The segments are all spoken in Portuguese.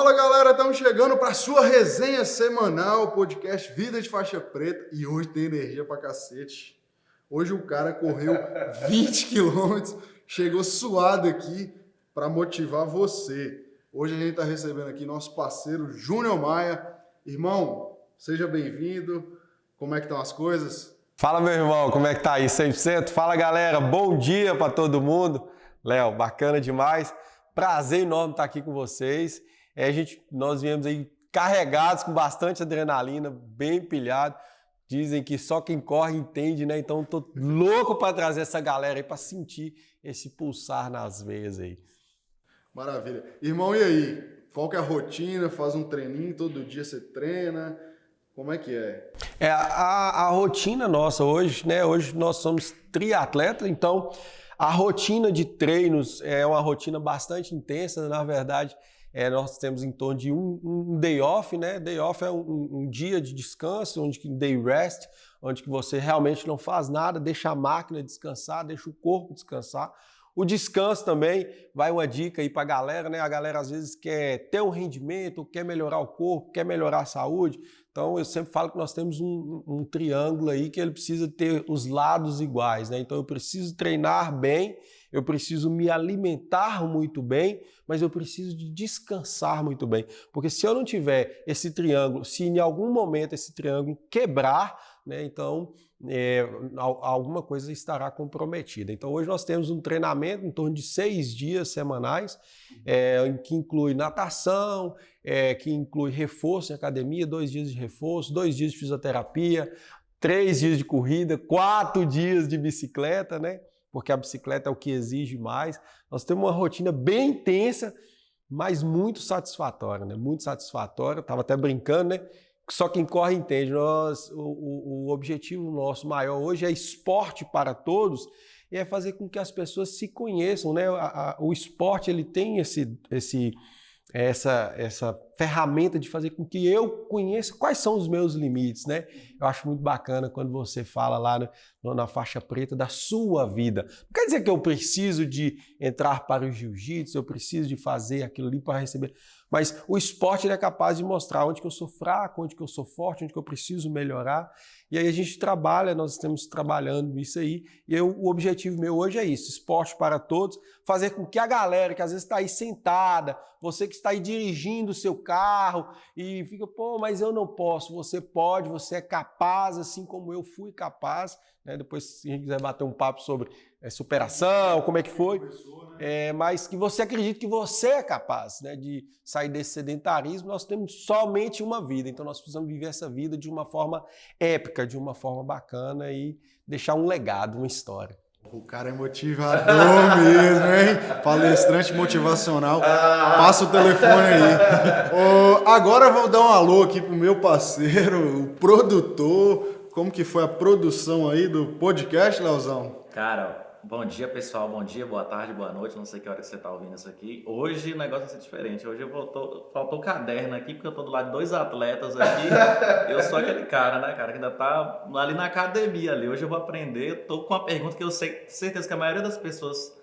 Fala galera, estamos chegando para sua resenha semanal, podcast Vida de Faixa Preta, e hoje tem energia pra cacete. Hoje o cara correu 20 quilômetros, chegou suado aqui para motivar você. Hoje a gente está recebendo aqui nosso parceiro Júnior Maia. Irmão, seja bem-vindo. Como é que estão as coisas? Fala, meu irmão, como é que tá aí? 100%? Fala, galera, bom dia para todo mundo. Léo, bacana demais. Prazer enorme estar aqui com vocês. Nós viemos aí carregados com bastante adrenalina, bem pilhado. Dizem que só quem corre entende, né? Então tô louco para trazer essa galera aí para sentir esse pulsar nas veias aí. Maravilha. Irmão, e aí? Qual que é a rotina? Faz um treininho, todo dia você treina? Como é que é? A rotina nossa hoje, né? Hoje nós somos triatletas, então a rotina de treinos é uma rotina bastante intensa. Na verdade, nós temos em torno de um day off, né? Day off é um dia de descanso, day rest, onde que você realmente não faz nada, deixa a máquina descansar, deixa o corpo descansar. O descanso também vai uma dica aí para a galera, né? A galera às vezes quer ter um rendimento, quer melhorar o corpo, quer melhorar a saúde. Então eu sempre falo que nós temos um triângulo aí que ele precisa ter os lados iguais, né? Então eu preciso treinar bem, eu preciso me alimentar muito bem, mas eu preciso de descansar muito bem. Porque se eu não tiver esse triângulo, se em algum momento esse triângulo quebrar, né? Então alguma coisa estará comprometida. Então hoje nós temos um treinamento em torno de 6 dias semanais, que inclui natação, que inclui reforço em academia, 2 dias de reforço, 2 dias de fisioterapia, 3 dias de corrida, 4 dias de bicicleta, né? Porque a bicicleta é o que exige mais. Nós temos uma rotina bem intensa, mas muito satisfatória, né? Muito satisfatória. Estava até brincando, né? Só quem corre entende. O objetivo nosso maior hoje é esporte para todos e é fazer com que as pessoas se conheçam, né? O esporte ele tem essa ferramenta de fazer com que eu conheça quais são os meus limites, né? Eu acho muito bacana quando você fala lá na faixa preta da sua vida. Não quer dizer que eu preciso de entrar para o jiu-jitsu, eu preciso de fazer aquilo ali para receber, mas o esporte ele é capaz de mostrar onde que eu sou fraco, onde que eu sou forte, onde que eu preciso melhorar. E aí a gente trabalha, nós estamos trabalhando isso aí, e o objetivo meu hoje é isso, esporte para todos, fazer com que a galera que às vezes está aí sentada, você que está aí dirigindo o seu carro e fica, pô, mas eu não posso. Você pode, você é capaz, assim como eu fui capaz, né? Depois, se a gente quiser bater um papo sobre superação, como é que foi, mas que você acredite que você é capaz, né, de sair desse sedentarismo. Nós temos somente uma vida, então nós precisamos viver essa vida de uma forma épica, de uma forma bacana e deixar um legado, uma história. O cara é motivador mesmo, hein? Palestrante motivacional. Passa o telefone aí. Agora eu vou dar um alô aqui pro meu parceiro, o produtor. Como que foi a produção aí do podcast, Leozão? Cara, bom dia pessoal, bom dia, boa tarde, boa noite, não sei que hora que você tá ouvindo isso aqui. Hoje o negócio vai ser diferente, hoje faltou caderno aqui, porque eu tô do lado de 2 atletas aqui. Eu sou aquele cara, né, cara, que ainda tá ali na academia ali. Hoje eu vou aprender, eu tô com uma pergunta que eu sei, certeza que a maioria das pessoas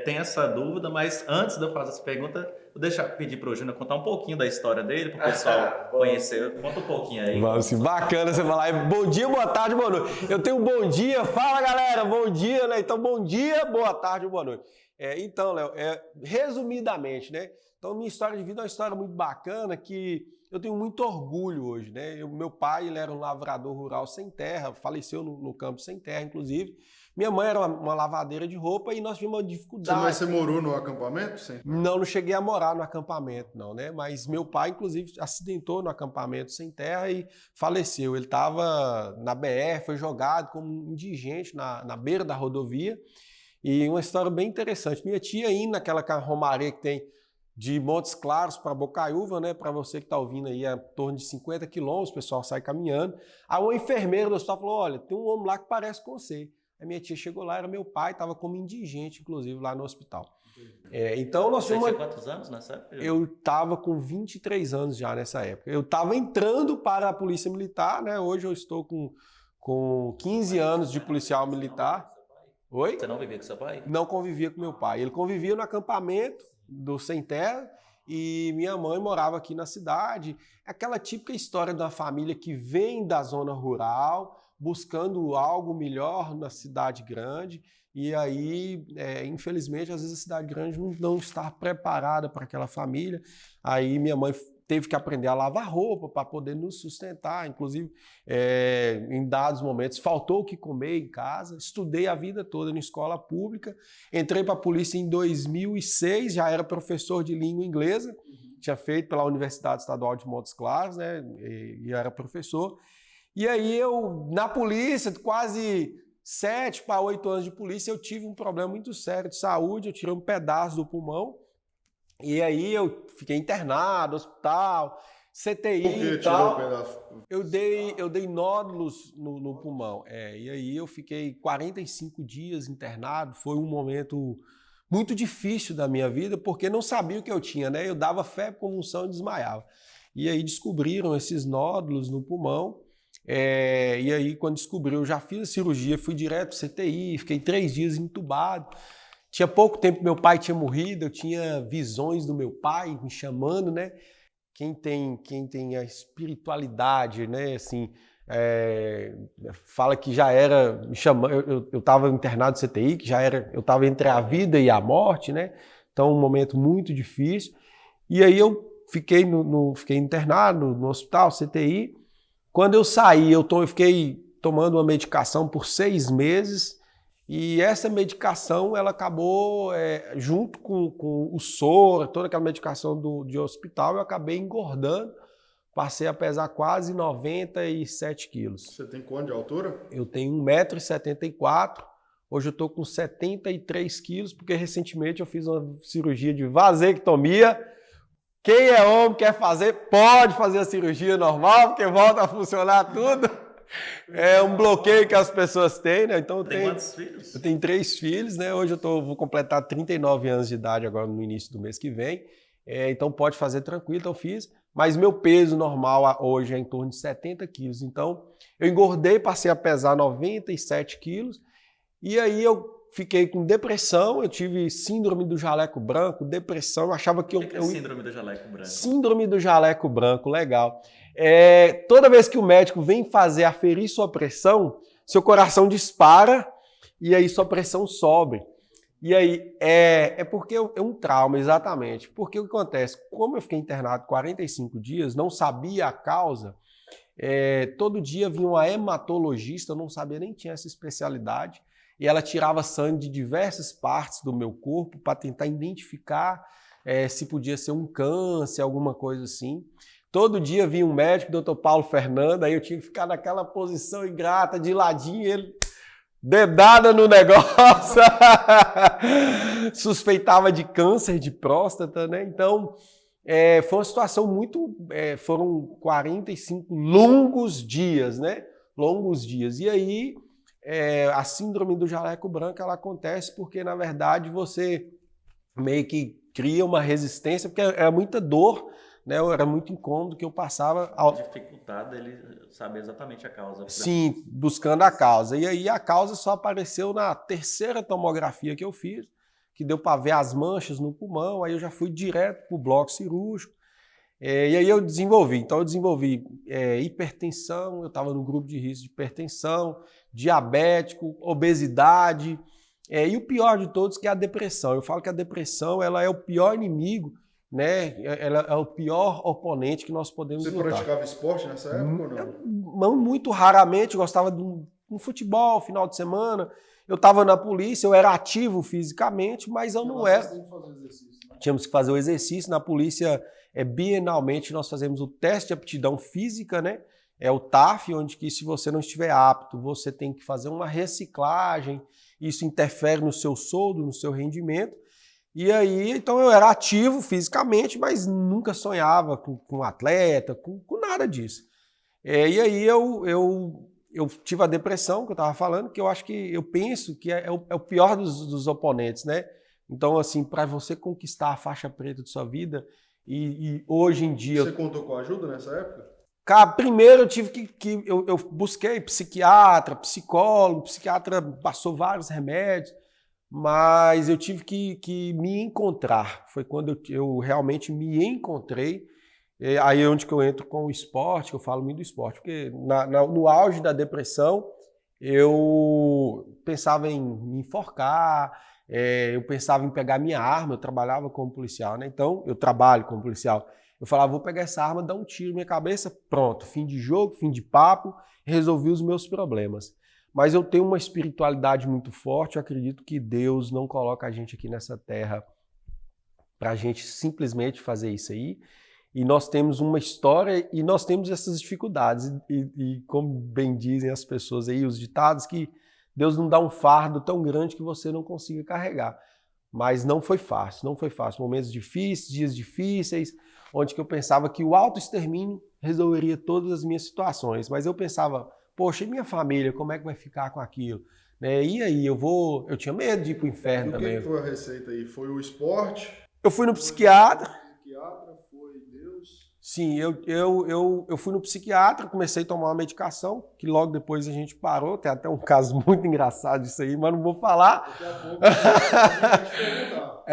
tem essa dúvida, mas antes de eu fazer essa pergunta, vou pedir pro Júnior contar um pouquinho da história dele, pro pessoal conhecer. Conta um pouquinho aí. Vamos sim, bacana você falar. Bom dia, boa tarde, boa noite. Eu tenho um bom dia, fala galera, bom dia, né? Então, bom dia, boa tarde, boa noite. Então, Léo, resumidamente, né? Então, minha história de vida é uma história muito bacana que eu tenho muito orgulho hoje, né? Meu pai, ele era um lavrador rural sem terra, faleceu no campo sem terra, inclusive. Minha mãe era uma lavadeira de roupa e nós tivemos uma dificuldade. Mas você morou no acampamento? Sim. Não cheguei a morar no acampamento, não, né? Mas meu pai, inclusive, acidentou no acampamento sem terra e faleceu. Ele estava na BR, foi jogado como um indigente na beira da rodovia. E uma história bem interessante. Minha tia indo naquela romaria que tem de Montes Claros para Bocaiúva, né? Para você que está ouvindo aí, é em torno de 50 quilômetros, o pessoal sai caminhando. Aí uma enfermeira do hospital falou, olha, tem um homem lá que parece com você. A minha tia chegou lá, era meu pai, estava como indigente, inclusive, lá no hospital. Então nós tinha quantos anos nessa época? Eu estava com 23 anos já nessa época. Eu estava entrando para a Polícia Militar, né? Hoje eu estou com 15 anos de policial militar. Oi? Você não vivia com seu pai? Não convivia com meu pai. Ele convivia no acampamento do Sem Terra e minha mãe morava aqui na cidade. Aquela típica história da família que vem da zona rural, buscando algo melhor na cidade grande, e aí, infelizmente, às vezes a cidade grande não está preparada para aquela família. Aí minha mãe teve que aprender a lavar roupa para poder nos sustentar, inclusive em dados momentos faltou o que comer em casa. Estudei a vida toda em escola pública, entrei para a polícia em 2006, já era professor de língua inglesa, tinha feito pela Universidade Estadual de Montes Claros, né, e era professor. E aí eu, na polícia, quase 7 para 8 anos de polícia, eu tive um problema muito sério de saúde, eu tirei um pedaço do pulmão, e aí eu fiquei internado, hospital, CTI Por que e tirou tal. o pedaço? Eu dei nódulos no pulmão. E aí eu fiquei 45 dias internado. Foi um momento muito difícil da minha vida, porque não sabia o que eu tinha, né? Eu dava febre, convulsão e desmaiava. E aí descobriram esses nódulos no pulmão. E aí, quando descobriu, eu já fiz a cirurgia, fui direto para CTI, fiquei 3 dias entubado. Tinha pouco tempo meu pai tinha morrido, eu tinha visões do meu pai me chamando, né? Quem tem a espiritualidade, né? Assim, fala que já era, me chamando, eu estava internado no CTI, que já era, eu estava entre a vida e a morte, né? Então, um momento muito difícil. E aí eu fiquei internado no hospital, CTI. Quando eu saí, eu fiquei tomando uma medicação por 6 meses. E essa medicação, ela acabou, junto com o soro, toda aquela medicação de hospital, eu acabei engordando, passei a pesar quase 97 quilos. Você tem quanto de altura? Eu tenho 1,74 m, hoje eu estou com 73 quilos, porque recentemente eu fiz uma cirurgia de vasectomia. Quem é homem, quer fazer, pode fazer a cirurgia normal, porque volta a funcionar tudo. É um bloqueio que as pessoas têm, né? Então Tem quantos filhos? Eu tenho 3 filhos, né? Hoje vou completar 39 anos de idade agora no início do mês que vem. Então pode fazer tranquilo, então fiz. Mas meu peso normal hoje é em torno de 70 quilos. Então eu engordei, passei a pesar 97 quilos. E aí eu fiquei com depressão, eu tive síndrome do jaleco branco, depressão, eu achava que O que é síndrome do jaleco branco? Síndrome do jaleco branco, legal. Toda vez que o médico vem aferir sua pressão, seu coração dispara e aí sua pressão sobe. E aí porque é um trauma, exatamente. Porque o que acontece? Como eu fiquei internado 45 dias, não sabia a causa, todo dia vinha uma hematologista, eu não sabia nem tinha essa especialidade, e ela tirava sangue de diversas partes do meu corpo para tentar identificar se podia ser um câncer, alguma coisa assim. Todo dia vinha um médico, Dr. Paulo Fernando, aí eu tinha que ficar naquela posição ingrata, de ladinho, ele dedada no negócio, suspeitava de câncer de próstata, né? Então, foi uma situação muito... foram 45 longos dias, né? Longos dias. E aí, a síndrome do jaleco branco, ela acontece porque, na verdade, você meio que cria uma resistência, porque é muita dor, né? Era muito incômodo que eu passava... Dificultado ele saber exatamente a causa. Sim, buscando a causa. E aí a causa só apareceu na 3ª tomografia que eu fiz, que deu para ver as manchas no pulmão, aí eu já fui direto para o bloco cirúrgico. E aí eu desenvolvi. Então eu desenvolvi hipertensão, eu estava no grupo de risco de hipertensão, diabético, obesidade, e o pior de todos que é a depressão. Eu falo que a depressão ela é o pior inimigo, né? Ela é o pior oponente que nós podemos lutar. Você praticava esporte nessa época ou não? Muito raramente, gostava de um futebol, final de semana. Eu estava na polícia, eu era ativo fisicamente, mas eu não era. Tínhamos que fazer o exercício. Na polícia, bienalmente, nós fazemos o teste de aptidão física, né? É o TAF, onde que se você não estiver apto, você tem que fazer uma reciclagem. Isso interfere no seu soldo, no seu rendimento. E aí, então eu era ativo fisicamente, mas nunca sonhava com atleta, com nada disso. E aí eu tive a depressão que eu estava falando, que eu penso que é o pior dos oponentes, né? Então, assim, para você conquistar a faixa preta de sua vida, e hoje em dia... Você contou com ajuda nessa época? Cara, primeiro eu tive eu busquei psiquiatra, psicólogo, o psiquiatra passou vários remédios, mas eu tive que me encontrar. Foi quando eu realmente me encontrei. Aí é onde que eu entro com o esporte, que eu falo muito do esporte, porque no auge da depressão, eu pensava em me enforcar, eu pensava em pegar minha arma, eu trabalhava como policial, né? Então, eu trabalho como policial. Eu falava, vou pegar essa arma, dar um tiro na minha cabeça, pronto, fim de jogo, fim de papo, resolvi os meus problemas. Mas eu tenho uma espiritualidade muito forte, eu acredito que Deus não coloca a gente aqui nessa terra para a gente simplesmente fazer isso aí. E nós temos uma história e nós temos essas dificuldades. E como bem dizem as pessoas aí, os ditados, que Deus não dá um fardo tão grande que você não consiga carregar. Mas não foi fácil, não foi fácil. Momentos difíceis, dias difíceis, onde que eu pensava que o autoextermínio resolveria todas as minhas situações. Mas eu pensava, poxa, e minha família, como é que vai ficar com aquilo? Né? E aí, eu tinha medo de ir pro inferno também. O que foi a receita aí? Foi o esporte? Eu fui no psiquiatra. Foi Deus? Sim, eu fui no psiquiatra, comecei a tomar uma medicação, que logo depois a gente parou. Tem até um caso muito engraçado disso aí, mas não vou falar. Daqui a pouco a gente perguntar.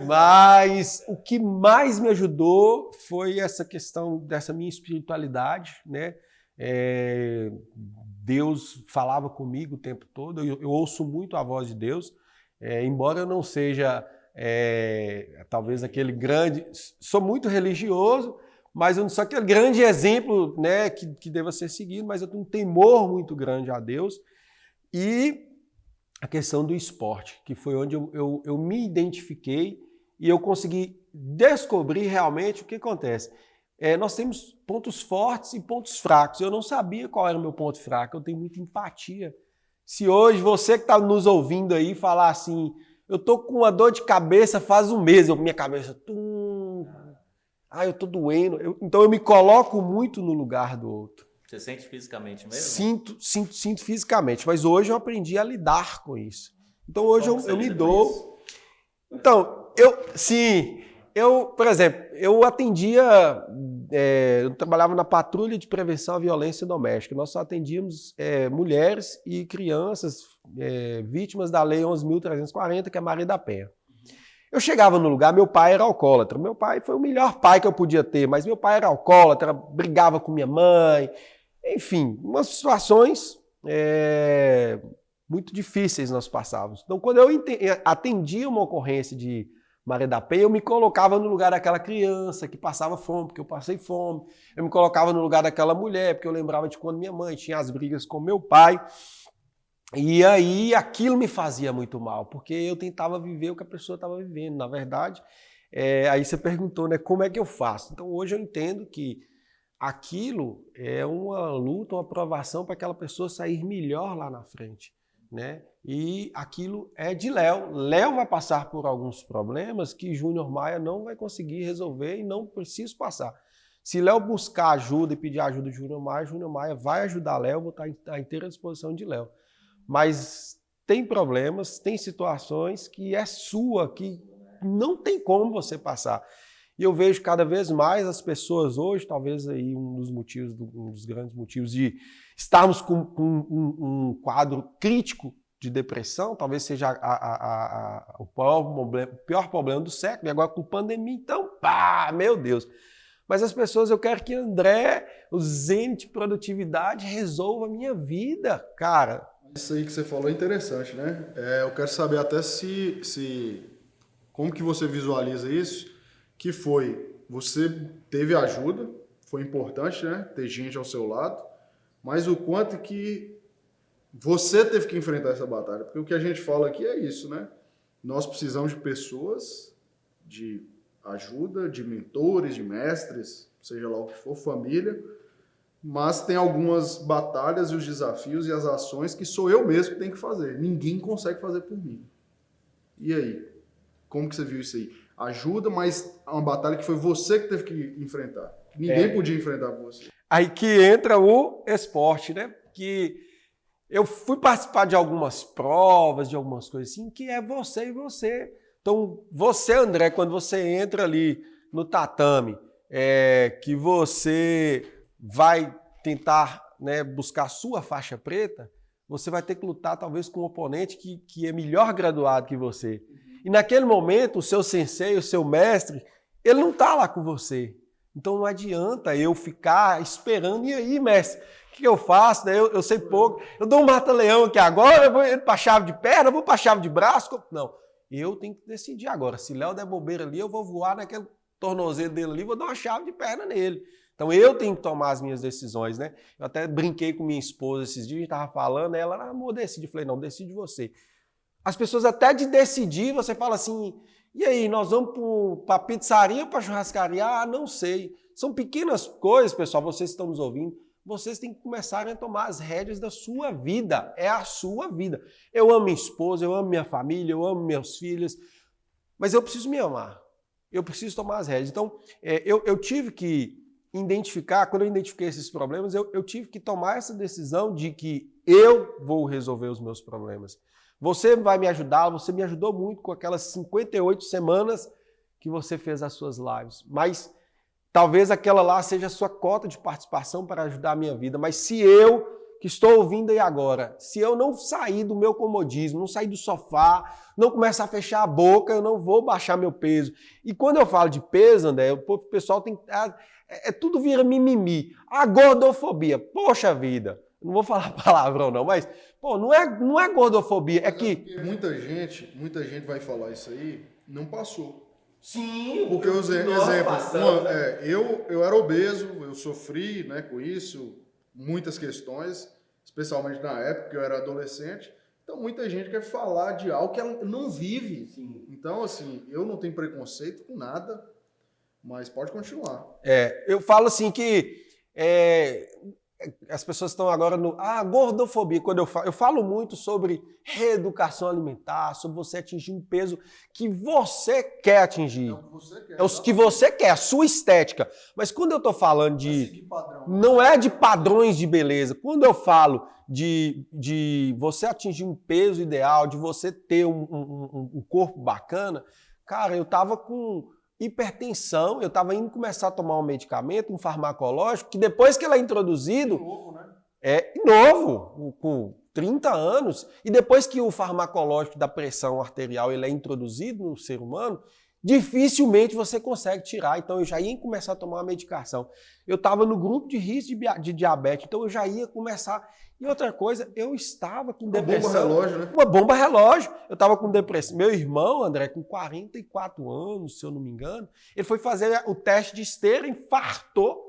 Mas o que mais me ajudou foi essa questão dessa minha espiritualidade, né? Deus falava comigo o tempo todo, eu ouço muito a voz de Deus, embora eu não seja talvez aquele grande, sou muito religioso, mas eu não sou aquele grande exemplo, né, que deva ser seguido, mas eu tenho um temor muito grande a Deus. E a questão do esporte, que foi onde eu me identifiquei e eu consegui descobrir realmente o que acontece. Nós temos pontos fortes e pontos fracos. Eu não sabia qual era o meu ponto fraco, eu tenho muita empatia. Se hoje você que está nos ouvindo aí falar assim, eu tô com uma dor de cabeça faz um mês, minha cabeça, eu tô doendo. Então eu me coloco muito no lugar do outro. Você sente fisicamente mesmo? Sinto fisicamente, mas hoje eu aprendi a lidar com isso. Então hoje eu me dou. Então, por exemplo, eu atendia, eu trabalhava na patrulha de prevenção à violência doméstica. Nós só atendíamos mulheres e crianças vítimas da Lei 11.340, que é Maria da Penha. Eu chegava no lugar, meu pai era alcoólatra. Meu pai foi o melhor pai que eu podia ter, mas meu pai era alcoólatra, brigava com minha mãe. Enfim, umas situações muito difíceis nós passávamos. Então, quando eu atendia uma ocorrência de Maria da Penha, eu me colocava no lugar daquela criança que passava fome, porque eu passei fome. Eu me colocava no lugar daquela mulher, porque eu lembrava de quando minha mãe tinha as brigas com meu pai. E aí aquilo me fazia muito mal, porque eu tentava viver o que a pessoa estava vivendo. Na verdade, aí você perguntou, né, como é que eu faço? Então hoje eu entendo que aquilo é uma luta, uma provação para aquela pessoa sair melhor lá na frente, né? E aquilo é de Léo. Léo vai passar por alguns problemas que Júnior Maia não vai conseguir resolver e não precisa passar. Se Léo buscar ajuda e pedir ajuda de Júnior Maia vai ajudar Léo, vou estar à inteira disposição de Léo. Mas tem problemas, tem situações que é sua, que não tem como você passar. E eu vejo cada vez mais as pessoas hoje, talvez aí um dos grandes motivos de estarmos com um quadro crítico de depressão, talvez seja o pior problema do século, e agora com pandemia, então, meu Deus. Mas as pessoas, eu quero que André, o Zen de produtividade, resolva a minha vida, cara. Isso aí que você falou é interessante, né? Eu quero saber até como que você visualiza isso, que você teve ajuda, foi importante, né? Ter gente ao seu lado, mas o quanto que você teve que enfrentar essa batalha, porque o que a gente fala aqui é isso, né? Nós precisamos de pessoas, de ajuda, de mentores, de mestres, seja lá o que for, família, mas tem algumas batalhas e os desafios e as ações que sou eu mesmo que tenho que fazer. Ninguém consegue fazer por mim. E aí? Como que você viu isso aí? Ajuda, mas é uma batalha que foi você que teve que enfrentar. Ninguém podia enfrentar por você. Aí que entra o esporte, né? Que eu fui participar de algumas provas, de algumas coisas assim, que é você e você. Então, você, André, quando você entra ali no tatame, que você vai tentar, né, buscar a sua faixa preta, você vai ter que lutar talvez com um oponente que é melhor graduado que você. E naquele momento, o seu sensei, o seu mestre, ele não está lá com você. Então não adianta eu ficar esperando. E aí, mestre, o que eu faço? Né? Eu sei pouco. Eu dou um mata-leão aqui agora, eu vou para a chave de perna, eu vou para a chave de braço. Não, eu tenho que decidir agora. Se Léo der bobeira ali, eu vou voar naquele tornozelo dele ali, vou dar uma chave de perna nele. Então eu tenho que tomar as minhas decisões, né? Eu até brinquei com minha esposa esses dias, a gente estava falando, ela, amor, decide. Eu falei, não, decide você. As pessoas até de decidir, você fala assim, e aí, nós vamos para a pizzaria ou para a churrascaria? Ah, não sei. São pequenas coisas, pessoal, vocês que estão nos ouvindo, vocês têm que começar a tomar as rédeas da sua vida. É a sua vida. Eu amo minha esposa, eu amo minha família, eu amo meus filhos, mas eu preciso me amar. Eu preciso tomar as rédeas. Então, eu tive que identificar, quando eu identifiquei esses problemas, eu tive que tomar essa decisão de que eu vou resolver os meus problemas. Você vai me ajudar, você me ajudou muito com aquelas 58 semanas que você fez as suas lives. Mas talvez aquela lá seja a sua cota de participação para ajudar a minha vida. Mas se eu, que estou ouvindo aí agora, se eu não sair do meu comodismo, não sair do sofá, não começar a fechar a boca, eu não vou baixar meu peso. E quando eu falo de peso, André, o pessoal tem... tudo vira mimimi. A gordofobia. Poxa vida. Não vou falar palavrão não, mas pô, não é gordofobia, é que... Muita gente vai falar isso aí, não passou. Sim, porque exemplo, eu era obeso, eu sofri, né, com isso, muitas questões, especialmente na época que eu era adolescente. Então muita gente quer falar de algo que ela não vive. Sim. Então, assim, eu não tenho preconceito com nada, mas pode continuar. Eu falo assim que... as pessoas estão agora no... gordofobia. Quando eu falo muito sobre reeducação alimentar, sobre você atingir um peso que você quer atingir. É o que você quer, a sua estética. Mas quando eu estou falando de... Não é de padrões de beleza. Quando eu falo de você atingir um peso ideal, de você ter um corpo bacana, cara, eu estava com... hipertensão, eu estava indo começar a tomar um medicamento, um farmacológico, que depois que ele é introduzido... Novo, né? Novo, com 30 anos, e depois que o farmacológico da pressão arterial ele é introduzido no ser humano, dificilmente você consegue tirar. Então eu já ia começar a tomar uma medicação. Eu estava no grupo de risco de diabetes, então eu já ia começar... E outra coisa, eu estava com depressão. Uma bomba relógio, né? Uma bomba relógio. Eu estava com depressão. Meu irmão, André, com 44 anos, se eu não me engano, ele foi fazer o teste de esteira, infartou,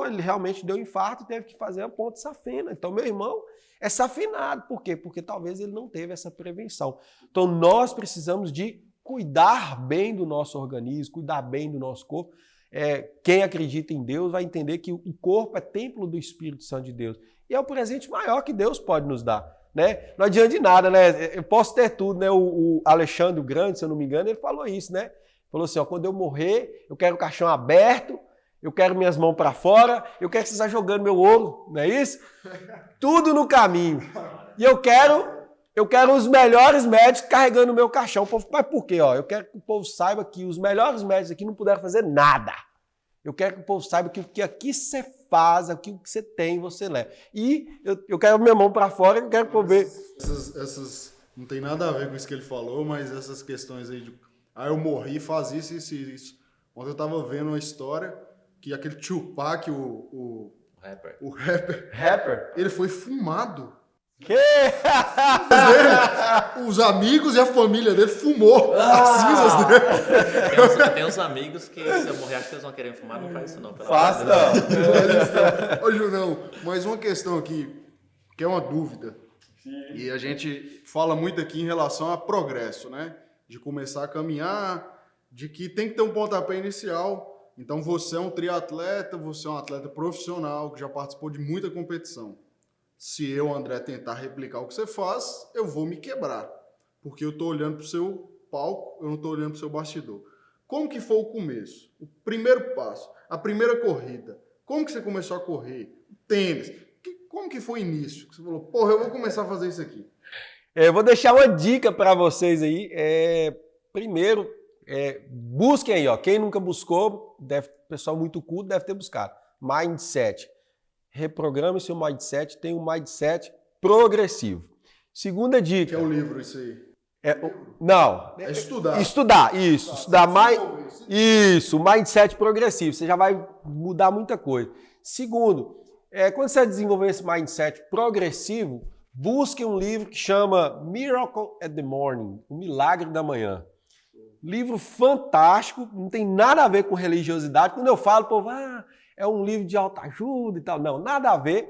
ele realmente deu infarto e teve que fazer a ponte safena. Então, meu irmão é safinado. Por quê? Porque talvez ele não teve essa prevenção. Então, nós precisamos de cuidar bem do nosso organismo, cuidar bem do nosso corpo. Quem acredita em Deus vai entender que o corpo é templo do Espírito Santo de Deus. E é o presente maior que Deus pode nos dar, né? Não adianta de nada, né? Eu posso ter tudo, né? O Alexandre o Grande, se eu não me engano, ele falou isso, né? Falou assim, quando eu morrer, eu quero o caixão aberto, eu quero minhas mãos para fora, eu quero que vocês vá jogando meu ouro, não é isso? Tudo no caminho. E eu quero os melhores médicos carregando o meu caixão. Mas por quê? Eu quero que o povo saiba que os melhores médicos aqui não puderam fazer nada. Eu quero que o povo saiba que o que aqui você faz, aqui o que você tem, você leva. E eu quero minha mão para fora, eu quero que o povo veja. Essas não tem nada a ver com isso que ele falou, mas essas questões aí de... eu morri, faz isso, isso e isso. Ontem eu tava vendo uma história que aquele Tupac, o rapper, ele foi fumado. Que? Os amigos e a família dele fumou as cinzas dele. Tem uns amigos que se eu morrer, acho que eles vão querer fumar, não faz isso não. Faça não. Ô, Junão, mais uma questão aqui, que é uma dúvida. Sim. E a gente fala muito aqui em relação a progresso, né? De começar a caminhar, de que tem que ter um pontapé inicial. Então você é um triatleta, você é um atleta profissional que já participou de muita competição. Se eu, André, tentar replicar o que você faz, eu vou me quebrar. Porque eu estou olhando para o seu palco, eu não estou olhando para o seu bastidor. Como que foi o começo? O primeiro passo, a primeira corrida. Como que você começou a correr? Tênis. Como que foi o início? Você falou, eu vou começar a fazer isso aqui. Eu vou deixar uma dica para vocês aí. Primeiro, busquem aí. Quem nunca buscou, pessoal muito culto deve ter buscado. Mindset. Reprograme seu mindset, tem um mindset progressivo. Segunda dica. Que é o livro, isso aí. Não. É estudar. Estudar, isso. Estudar mais. Isso, mindset progressivo. Você já vai mudar muita coisa. Segundo, quando você desenvolver esse mindset progressivo, busque um livro que chama Miracle at the Morning, O Milagre da Manhã. Livro fantástico, não tem nada a ver com religiosidade. Quando eu falo, o povo, é um livro de autoajuda e tal. Não, nada a ver.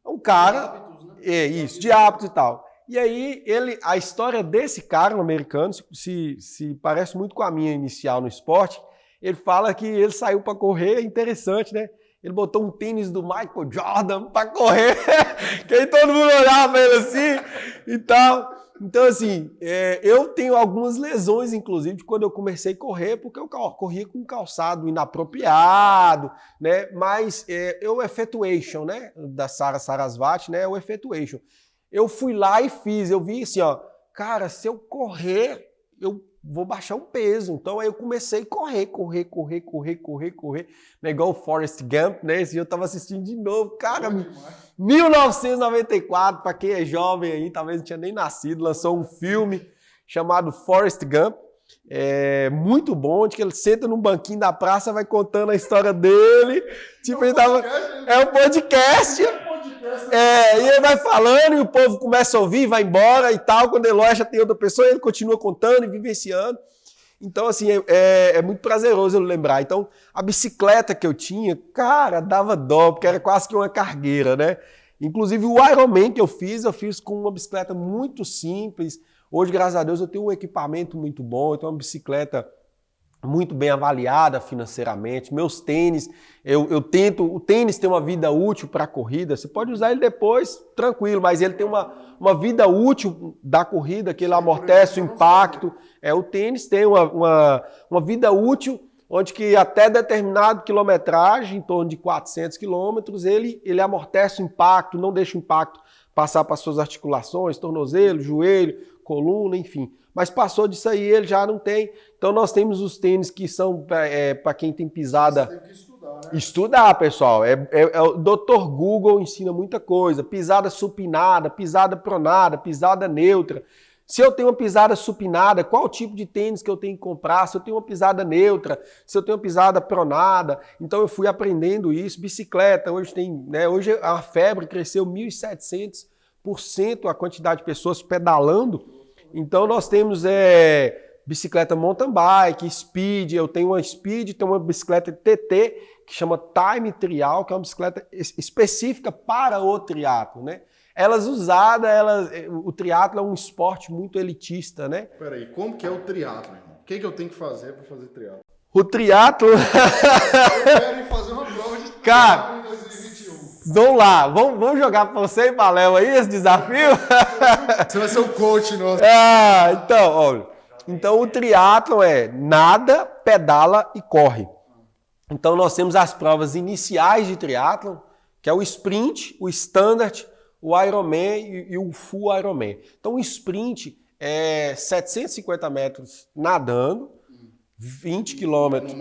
É um cara... De hábitos, né? Isso, de hábitos e tal. E aí, a história desse cara, um americano, se parece muito com a minha inicial no esporte. Ele fala que ele saiu para correr, é interessante, né? Ele botou um tênis do Michael Jordan para correr, que aí todo mundo olhava ele assim e tal. Então, assim, eu tenho algumas lesões, inclusive, de quando eu comecei a correr, porque eu corria com um calçado inapropriado, né? Mas o effectuation, né? Da Sara Sarasvati, né? O effectuation. Eu fui lá e fiz, eu vi assim, ó, cara, se eu correr, eu vou baixar um peso. Então aí eu comecei a correr. Não é igual o Forrest Gump, né? Esse dia eu tava assistindo de novo. Cara, 1994, para quem é jovem aí, talvez não tinha nem nascido, lançou um filme chamado Forrest Gump. É muito bom, de que ele senta num banquinho da praça, vai contando a história dele. Tipo, ele tava... É um podcast. E ele vai falando e o povo começa a ouvir, vai embora e tal. Quando ele olha, já tem outra pessoa, ele continua contando e vivenciando. Então, assim, é muito prazeroso eu lembrar. Então, a bicicleta que eu tinha, cara, dava dó, porque era quase que uma cargueira, né? Inclusive, o Ironman que eu fiz com uma bicicleta muito simples. Hoje, graças a Deus, eu tenho um equipamento muito bom, eu tenho uma bicicleta muito bem avaliada financeiramente. Meus tênis, o tênis tem uma vida útil para a corrida. Você pode usar ele depois, tranquilo, mas ele tem uma vida útil da corrida, que ele amortece o impacto. O tênis tem uma vida útil, onde que até determinado quilometragem, em torno de 400 quilômetros, ele amortece o impacto, não deixa o impacto passar para as suas articulações, tornozelo, joelho, coluna, enfim. Mas passou disso aí, ele já não tem. Então nós temos os tênis que são para quem tem pisada. Você tem que estudar, né? Estudar, pessoal. O Dr. Google ensina muita coisa. Pisada supinada, pisada pronada, pisada neutra. Se eu tenho uma pisada supinada, qual tipo de tênis que eu tenho que comprar? Se eu tenho uma pisada neutra, se eu tenho uma pisada pronada. Então eu fui aprendendo isso. Bicicleta, hoje tem, né? Hoje a febre cresceu 1.700% a quantidade de pessoas pedalando. Então nós temos bicicleta mountain bike, speed, eu tenho uma speed, tenho uma bicicleta TT, que chama Time Trial, que é uma bicicleta específica para o triatlo, né? O triatlo é um esporte muito elitista, né? Peraí, como que é o triatlo, irmão? O que eu tenho que fazer para fazer triatlo? O triatlo... Eu quero fazer uma prova de triatlo em 2021. Vamos lá, vamos jogar para você e para Léo aí esse desafio? Você vai ser o coach nosso. Então, olha. Então o triatlo nada, pedala e corre. Então nós temos as provas iniciais de triatlo, que é o sprint, o standard, o Ironman e o full Ironman. Então o sprint é 750 metros nadando, 20 quilômetros.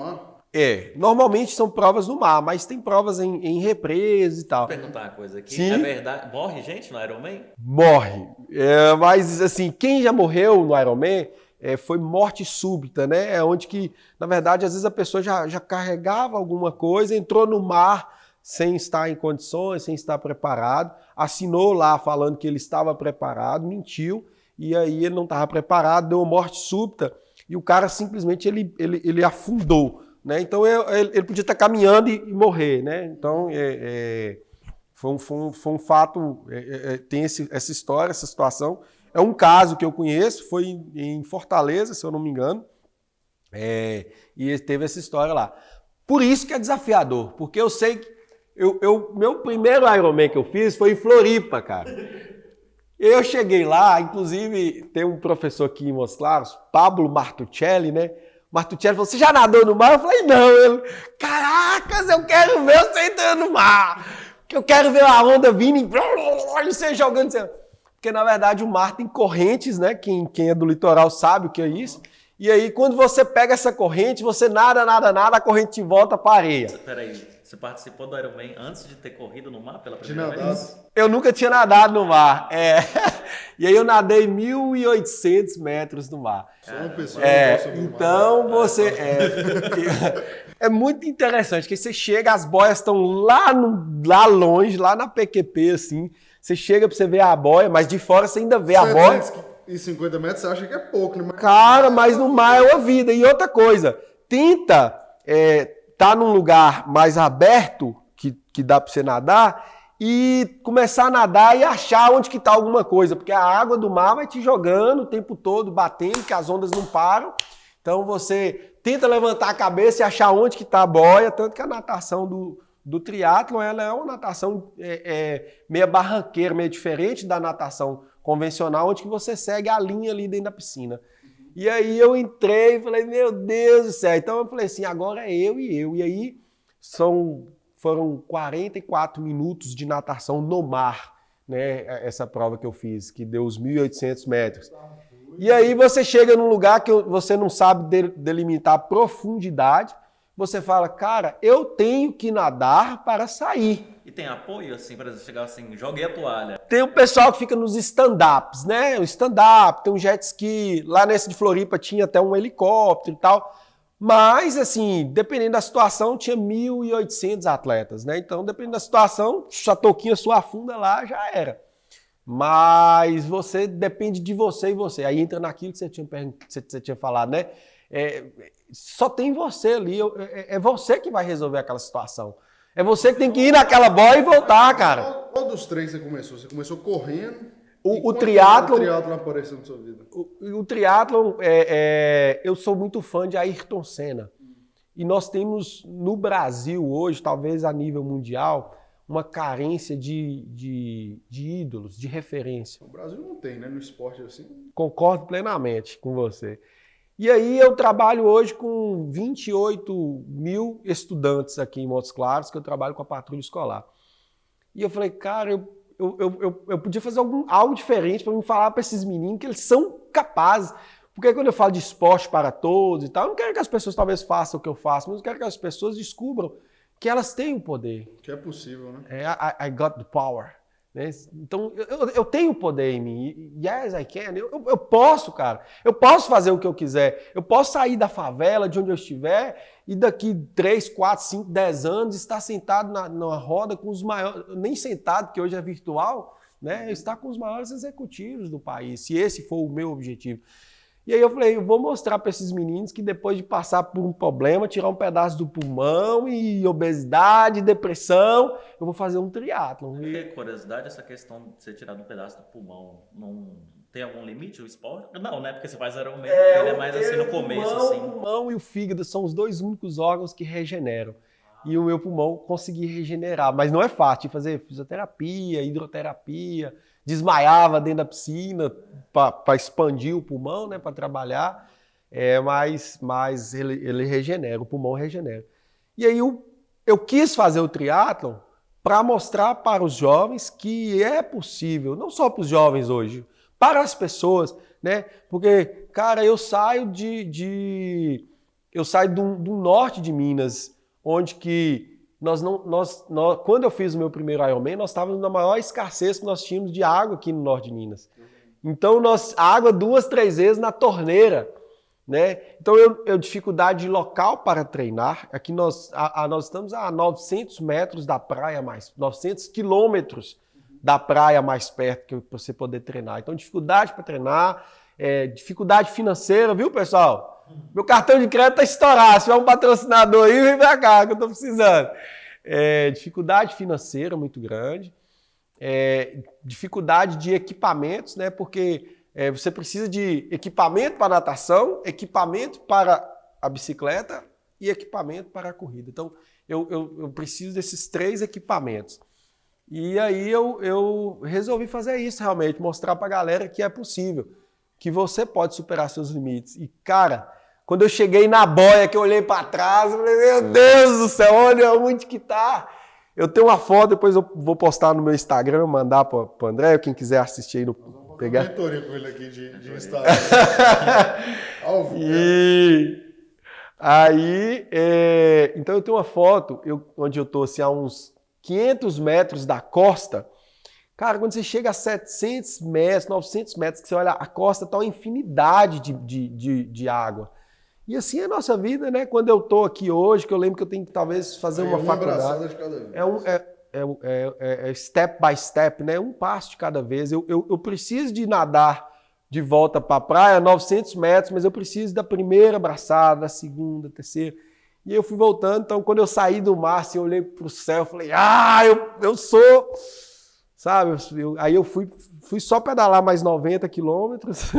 Normalmente são provas no mar, mas tem provas em represas e tal. Vou perguntar uma coisa aqui. Sim. É verdade? Morre gente no Ironman? Morre. Mas, assim, quem já morreu no Ironman foi morte súbita, né? É onde que, na verdade, às vezes a pessoa já carregava alguma coisa, entrou no mar sem estar em condições, sem estar preparado, assinou lá falando que ele estava preparado, mentiu, e aí ele não estava preparado, deu uma morte súbita, e o cara simplesmente ele afundou. Né? Então ele podia estar caminhando e morrer, né? Então foi um fato, tem essa história, essa situação. É um caso que eu conheço, foi em Fortaleza, se eu não me engano, e teve essa história lá. Por isso que é desafiador, porque eu sei que meu primeiro Ironman que eu fiz foi em Floripa, cara. Eu cheguei lá, inclusive tem um professor aqui em Montes Claros, Pablo Martuchelli, né? Martuchelli falou, você já nadou no mar? Eu falei, não. Ele, caracas, eu quero ver você entrando no mar. Eu quero ver a onda vindo e você jogando. Porque, na verdade, o mar tem correntes, né? Quem é do litoral sabe o que é isso. E aí, quando você pega essa corrente, você nada, a corrente te volta para a areia. Peraí, você participou do Ironman antes de ter corrido no mar pela De primeira nadado. vez? Eu nunca tinha nadado no mar. E aí eu nadei 1.800 metros no mar. Só uma pessoa que gosta do mar. Então você... É muito interessante, que você chega, as boias estão lá longe, lá na PQP, assim. Você chega pra você ver a boia, mas de fora você ainda vê a boia. 750 metros você acha que é pouco, né? Cara, mas no mar é uma vida. E outra coisa, tenta tá num lugar mais aberto, que dá pra você nadar, e começar a nadar e achar onde que tá alguma coisa. Porque a água do mar vai te jogando o tempo todo, batendo, que as ondas não param. Então você tenta levantar a cabeça e achar onde que tá a boia, tanto que a natação do triatlon, ela é uma natação meia barranqueira, meio diferente da natação convencional, onde que você segue a linha ali dentro da piscina. E aí eu entrei e falei, meu Deus do céu. Então eu falei assim, agora é eu e eu. E aí foram 44 minutos de natação no mar, né? Essa prova que eu fiz, que deu os 1.800 metros. E aí você chega num lugar que você não sabe delimitar a profundidade, você fala, cara, eu tenho que nadar para sair. E tem apoio, assim, por exemplo, chegar assim, joguei a toalha. Tem o pessoal que fica nos stand-ups, né? O stand-up, tem um jet ski, lá nesse de Floripa tinha até um helicóptero e tal. Mas, assim, dependendo da situação, tinha 1.800 atletas, né? Então, dependendo da situação, a touquinha sua afunda lá, já era. Mas você depende de você e você. Aí entra naquilo que você tinha falado, né? Só tem você ali. É você que vai resolver aquela situação. É você que tem que ir naquela boia e voltar, cara. Qual dos três você começou? Você começou correndo? O triatlon... O triatlon apareceu na sua vida? O triatlon, eu sou muito fã de Ayrton Senna. E nós temos no Brasil hoje, talvez a nível mundial, uma carência de ídolos, de referência. O Brasil não tem, né? No esporte assim. Concordo plenamente com você. E aí eu trabalho hoje com 28 mil estudantes aqui em Montes Claros, que eu trabalho com a patrulha escolar. E eu falei, cara, eu podia fazer algo diferente para me falar para esses meninos que eles são capazes. Porque quando eu falo de esporte para todos e tal, eu não quero que as pessoas talvez façam o que eu faço, mas eu quero que as pessoas descubram que elas têm o poder. Que é possível, né? I got the power. Né? Então, eu tenho poder em mim. Yes, I can. Eu posso, cara. Eu posso fazer o que eu quiser. Eu posso sair da favela, de onde eu estiver, e daqui 3, 4, 5, 10 anos estar sentado na roda com os maiores... Nem sentado, porque hoje é virtual, né? Estar com os maiores executivos do país, se esse for o meu objetivo. E aí eu falei, eu vou mostrar para esses meninos que depois de passar por um problema, tirar um pedaço do pulmão e obesidade, depressão, eu vou fazer um triatlon. Curiosidade, essa questão de você tirar um pedaço do pulmão, não tem algum limite o esporte? Não, né? Porque você faz Ironman, ele é mais assim no começo, assim. O pulmão e o fígado são os dois únicos órgãos que regeneram. E o meu pulmão consegui regenerar, mas não é fácil fazer fisioterapia, hidroterapia, desmaiava dentro da piscina para expandir o pulmão, né, para trabalhar, mas ele regenera, o pulmão regenera. E aí eu quis fazer o triatlon para mostrar para os jovens que é possível, não só para os jovens hoje, para as pessoas, né? Porque, cara, eu saio do norte de Minas, onde que quando eu fiz o meu primeiro Ironman, nós estávamos na maior escassez que nós tínhamos de água aqui no norte de Minas. Então, a água 2, 3 vezes na torneira, né? Então, eu dificuldade local para treinar. Aqui nós estamos a 900 metros da praia, 900 quilômetros da praia mais perto que você poder treinar. Então, dificuldade para treinar, dificuldade financeira, viu, pessoal? Meu cartão de crédito está estourado. Se tiver um patrocinador aí, vem pra cá que eu estou precisando. Dificuldade financeira muito grande. Dificuldade de equipamentos, né? Porque você precisa de equipamento para natação, equipamento para a bicicleta e equipamento para a corrida. Então, eu preciso desses 3 equipamentos. E aí eu resolvi fazer isso realmente, mostrar para a galera que é possível, que você pode superar seus limites. E, cara, quando eu cheguei na boia, que eu olhei para trás, eu falei, meu Deus do céu, olha onde que tá. Eu tenho uma foto, depois eu vou postar no meu Instagram, mandar para o André, quem quiser assistir aí no Pegar. Mentoria com ele aqui de Instagram. Ao vivo. E aí, então eu tenho uma foto onde eu tô assim, a uns 500 metros da costa. Cara, quando você chega a 700 metros, 900 metros, que você olha, a costa tá uma infinidade de água. E assim é a nossa vida, né? Quando eu tô aqui hoje, que eu lembro que eu tenho que talvez fazer uma faculdade. Abraçada de cada vez. É step by step, né? Um passo de cada vez. Eu preciso de nadar de volta para a praia, 900 metros, mas eu preciso da primeira abraçada, da segunda, terceira. E eu fui voltando, então quando eu saí do mar, assim, eu olhei para o céu, eu falei, eu sou... Sabe? Aí eu fui só pedalar mais 90 quilômetros.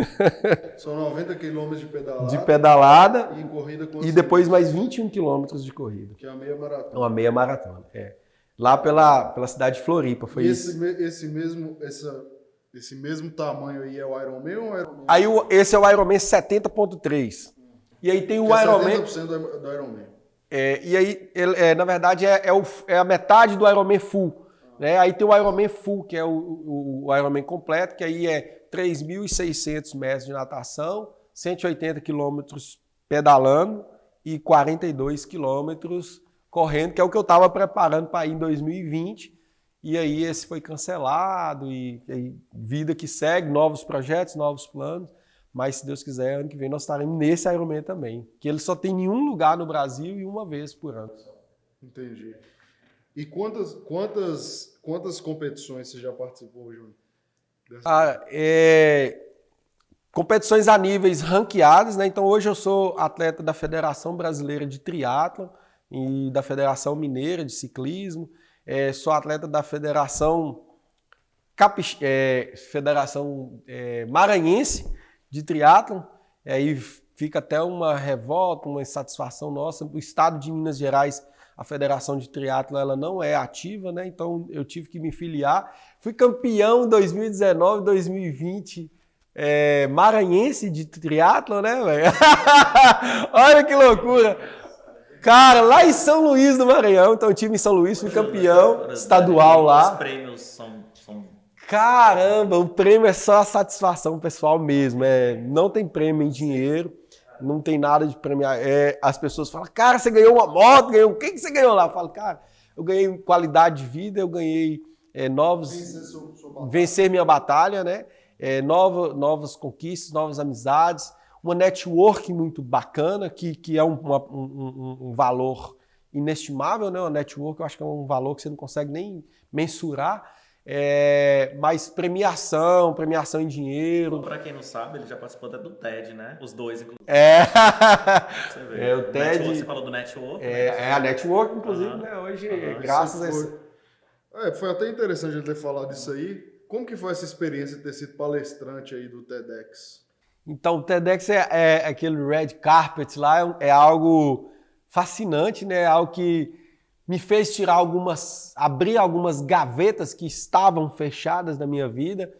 São 90 quilômetros de pedalada. E corrida com E depois mais 21 quilômetros de corrida. Que é a meia maratona. Uma meia maratona, Lá pela cidade de Floripa, foi isso. Esse mesmo tamanho aí é o Ironman ou é o Ironman? Aí esse é o Ironman 70.3. E aí tem o Ironman... 70% do Ironman. E aí, na verdade, é a metade do Ironman Full. Né? Aí tem o Ironman Full, que é o Ironman completo, que aí é 3.600 metros de natação, 180 quilômetros pedalando e 42 quilômetros correndo, que é o que eu estava preparando para ir em 2020. E aí esse foi cancelado e vida que segue, novos projetos, novos planos. Mas se Deus quiser, ano que vem nós estaremos nesse Ironman também, que ele só tem em um lugar no Brasil e uma vez por ano. Entendi. E quantas competições você já participou, Júnior? Competições a níveis ranqueados, né? Então hoje eu sou atleta da Federação Brasileira de Triatlon e da Federação Mineira de Ciclismo. Sou atleta da Federação Maranhense de Triatlon. Aí fica até uma revolta, uma insatisfação nossa. O estado de Minas Gerais, a Federação de Triatlon, ela não é ativa, né? Então eu tive que me filiar. Fui campeão em 2019, 2020, maranhense de triatlon, né, velho? Olha que loucura! Cara, lá em São Luís do Maranhão, então eu tive em São Luís, fui campeão estadual lá. Os prêmios são... Caramba, o prêmio é só a satisfação pessoal mesmo, não tem prêmio em dinheiro. Não tem nada de premiar. As pessoas falam, cara, você ganhou uma moto, o que você ganhou lá? Eu falo, cara, eu ganhei qualidade de vida, eu ganhei vencer minha batalha, né? Novas conquistas, novas amizades, uma network muito bacana, que é um valor inestimável, né? Uma network, eu acho que é um valor que você não consegue nem mensurar. Mas premiação em dinheiro. Pra quem não sabe, ele já participou até do TED, né? Os dois, inclusive. Você vê. O TED. Você falou do network. A network, inclusive, né? Hoje, graças a isso. Foi até interessante ele ter falado disso aí. Como que foi essa experiência de ter sido palestrante aí do TEDx? Então, o TEDx é aquele red carpet lá, é algo fascinante, né? Algo que me fez abrir algumas gavetas que estavam fechadas na minha vida.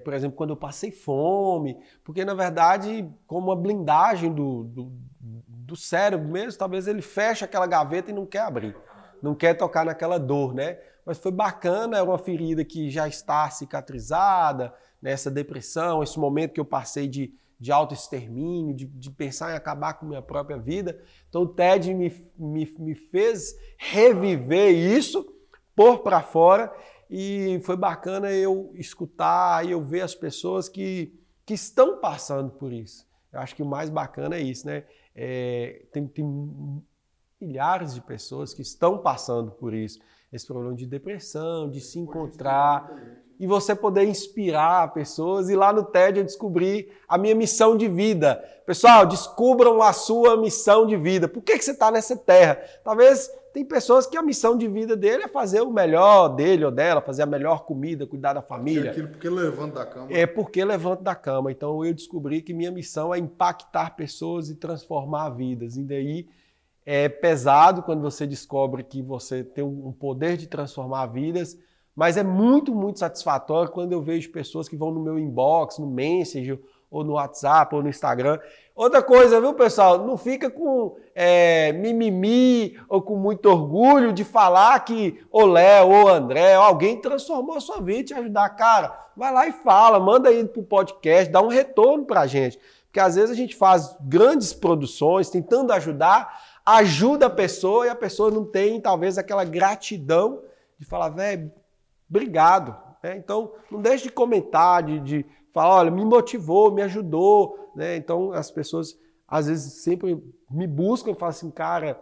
Por exemplo, quando eu passei fome, porque na verdade, como uma blindagem do cérebro mesmo, talvez ele feche aquela gaveta e não quer abrir, não quer tocar naquela dor, né? Mas foi bacana, é uma ferida que já está cicatrizada, nessa depressão, esse momento que eu passei de autoextermínio, de pensar em acabar com minha própria vida. Então o TED me fez reviver isso, pôr para fora, e foi bacana eu escutar e eu ver as pessoas que estão passando por isso. Eu acho que o mais bacana é isso, né? Tem milhares de pessoas que estão passando por isso, esse problema de depressão, de se encontrar, e você poder inspirar pessoas. E lá no TED eu descobri a minha missão de vida. Pessoal, descubram a sua missão de vida. Por que você está nessa terra? Talvez tem pessoas que a missão de vida dele é fazer o melhor dele ou dela, fazer a melhor comida, cuidar da família. Porque levanta da cama. Porque levanto da cama. Então eu descobri que minha missão é impactar pessoas e transformar vidas. E daí é pesado quando você descobre que você tem um poder de transformar vidas, mas é muito, muito satisfatório quando eu vejo pessoas que vão no meu inbox, no Messenger, ou no WhatsApp, ou no Instagram. Outra coisa, viu, pessoal? Não fica com mimimi ou com muito orgulho de falar que o Léo ou o André ou alguém transformou a sua vida e te ajudar. Cara, vai lá e fala, manda aí pro podcast, dá um retorno pra gente. Porque às vezes a gente faz grandes produções tentando ajudar, ajuda a pessoa e a pessoa não tem talvez aquela gratidão de falar, velho, obrigado. Então, não deixe de comentar, de falar, olha, me motivou, me ajudou. Então, as pessoas às vezes sempre me buscam e falam assim, cara,